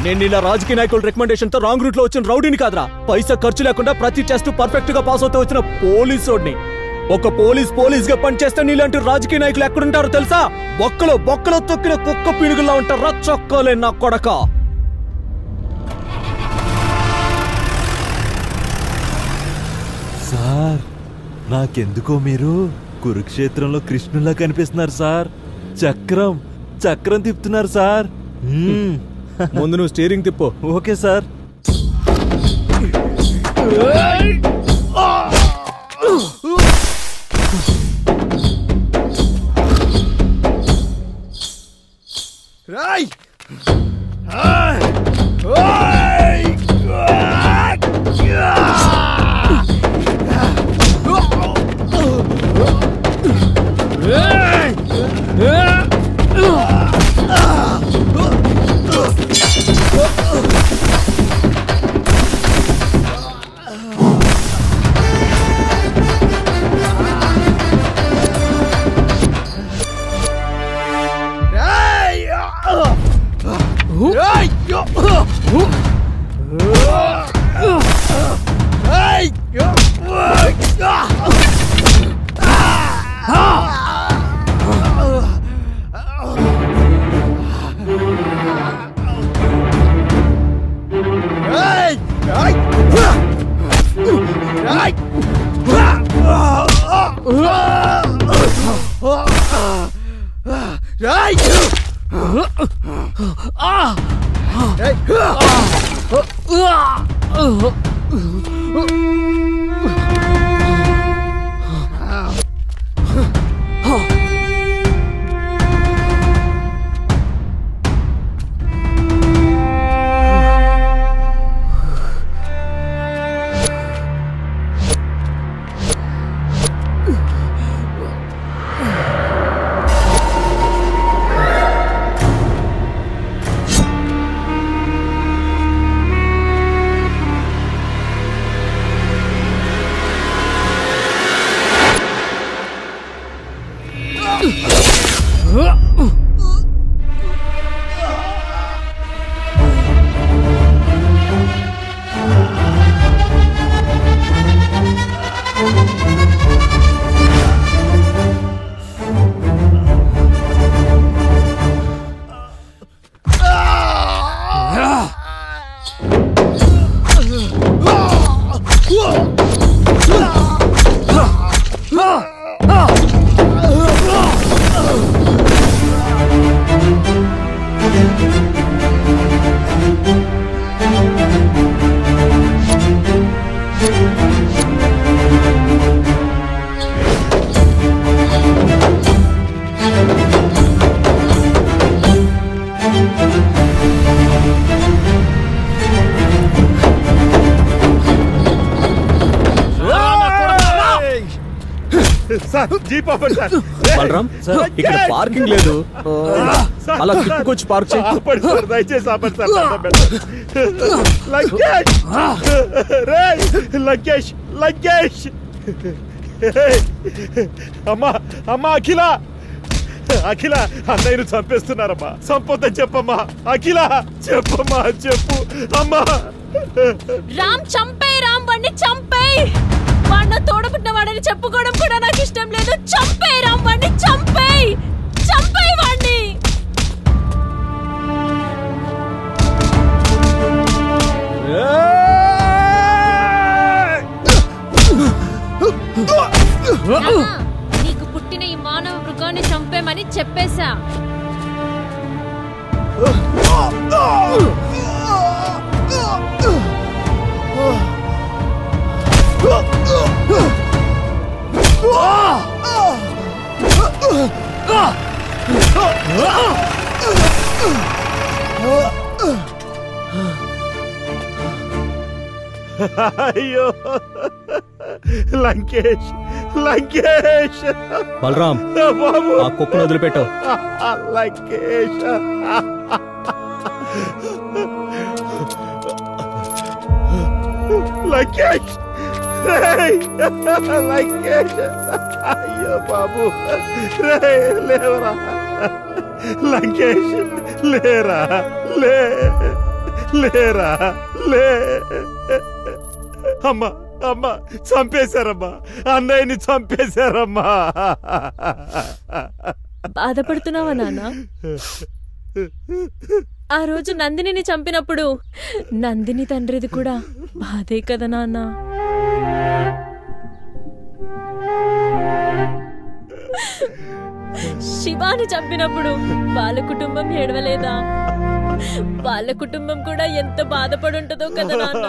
నేను ఇలా రాజకీయ నాయకుల రికమెండేషన్ తో రాంగ్ రూట్ లో వచ్చిన రౌడీని కాదురా. పైసా ఖర్చు లేకుండా ప్రతి టెస్ట్ పర్ఫెక్ట్ గా పాస్ అవుతూ వచ్చిన పోలీసోడిని. ఒక పోలీస్ గా పనిచేస్తే నీలాంటి రాజకీయ నాయకులు ఎక్కడుంటారో తెలుసా? బొక్కలో తొక్కిన కుక్క పీనుగుల్లా ఉంటారా చొక్కాలే నా కొడక. సార్, నాకెందుకో మీరు కురుక్షేత్రంలో కృష్ణులా కనిపిస్తున్నారు సార్. చక్రం తిప్పుతున్నారు సార్. ముందు నువ్వు స్టీరింగ్ తిప్పు. Okay sir. బలరాం, ఇక్కడ పార్కింగ్ లేదు. అలా తిప్పుకొచ్చి పార్క్ చేయి. అమ్మా అఖిల, అన్నయ్యను చంపేస్తున్నారమ్మా. సంపొద్దని చెప్పమ్మా. అఖిల చెప్పమ్మా, చెప్పు అమ్మా. రామ్ చంపేయ్, రామ్ వాడిని చంపేయ్. వాడిని తోడబుట్టిన వాడని చెప్పుకోవడం కూడా నాకు ఇష్టం లేదు. చంపేయ్ రామ్, వాడిని చంపేయ్, చంపేయ్ వాడిని. నీకు పుట్టిన ఈ మానవ మృగాన్ని చంపేమని చెప్పేశా. అయ్యో లంకేష్, లంకేష్. బలరాం, ఆ కుక్కను వదిలిపెట్టావు. లంకేష్, లంకేష్ రేయ్! లంకేష్ అయ్యో బాబు రేయ్ లేవరా లంకేష్ లేరా లేరా లే అమ్మా అమ్మా చంపేశారమ్మా అన్నయ్యని చంపేశారమ్మా బాధపడుతున్నావా నాన్న? ఆ రోజు నందినిని చంపినప్పుడు నందిని తండ్రిది కూడా బాధే కదా నాన్న. శివాని చంపినప్పుడు వాళ్ళ కుటుంబం ఏడవలేదా? వాళ్ళ కుటుంబం కూడా ఎంత బాధపడుంటుందో కదా నాన్న.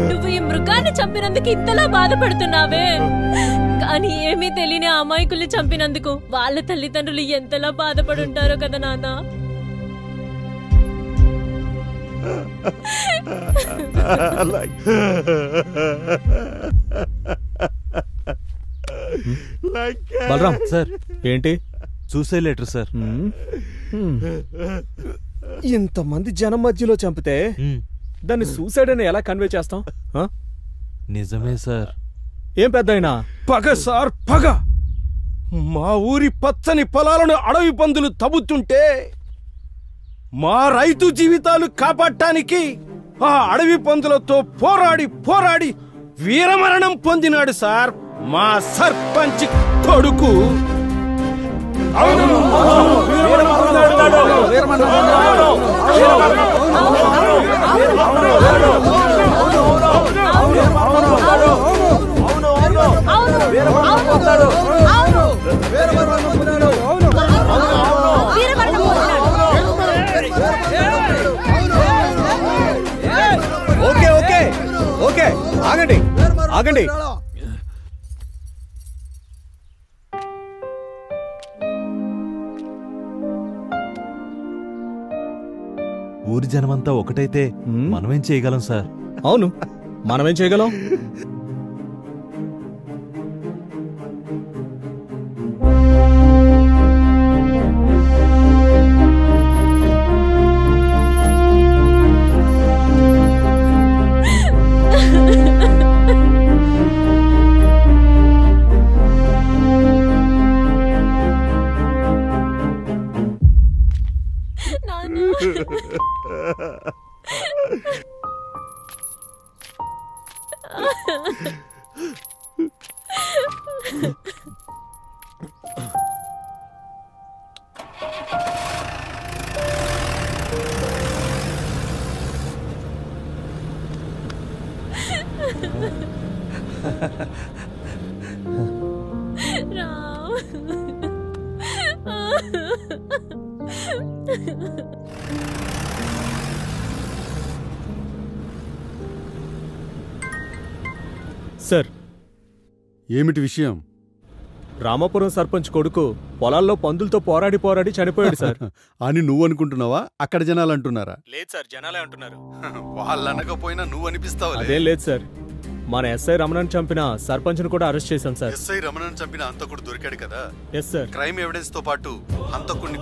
నువ్వు ఈ మృగాన్ని చంపినందుకు ఇంతలా బాధపడుతున్నావే, కానీ ఏమీ తెలియని అమాయకుల్ని చంపినందుకు వాళ్ళ తల్లిదండ్రులు ఎంతలా బాధపడుంటారో కదా నాన్న. బలరాం సార్, ఏంటి సూసైడ్ లెటర్ సార్. ఇంతమంది జనం మధ్యలో చంపితే దాన్ని సూసైడ్ అని ఎలా కన్వే చేస్తాం? నిజమే సార్. ఏం పెద్దయినా పగ సార్ పగ. మా ఊరి పచ్చని పొలాలను అడవి పందులు తవ్వుతుంటే మా రైతు జీవితాలు కాపాడటానికి ఆ అడవి పందులతో పోరాడి పోరాడి వీరమరణం పొందినాడు సార్ మా సర్పంచ్ కొడుకు. ఓకే ఓకే ఓకే ఆగండి ఆగండి. ఊరి జనమంతా ఒకటైతే మనమేం చేయగలం సార్? అవును, మనమేం చేయగలం? సార్, ఏమిటి విషయం? రామాపురం సర్పంచ్ కొడుకు పొలాల్లో పందులతో పోరాడి పోరాడి చనిపోయాడు సార్. అని నువ్వు అనుకుంటున్నావా? అక్కడ జనాలు అంటున్నారా? లేదు సార్, జనాలే అంటున్నారు. వాళ్ళు అనకపోయినా నువ్వు అనిపిస్తావు. అదేం లేదు సార్, మన ఎస్ఐ రమణన్ చంపిన సర్పంచ్ను కూడా అరెస్ట్ చేశాం సార్. ఎస్ఐ రమణన్ చంపిన హంతకుడు దొరికాడు కదా? Yes sir. క్రైమ్ ఎవిడెన్స్ తో పాటు హంతకుడిని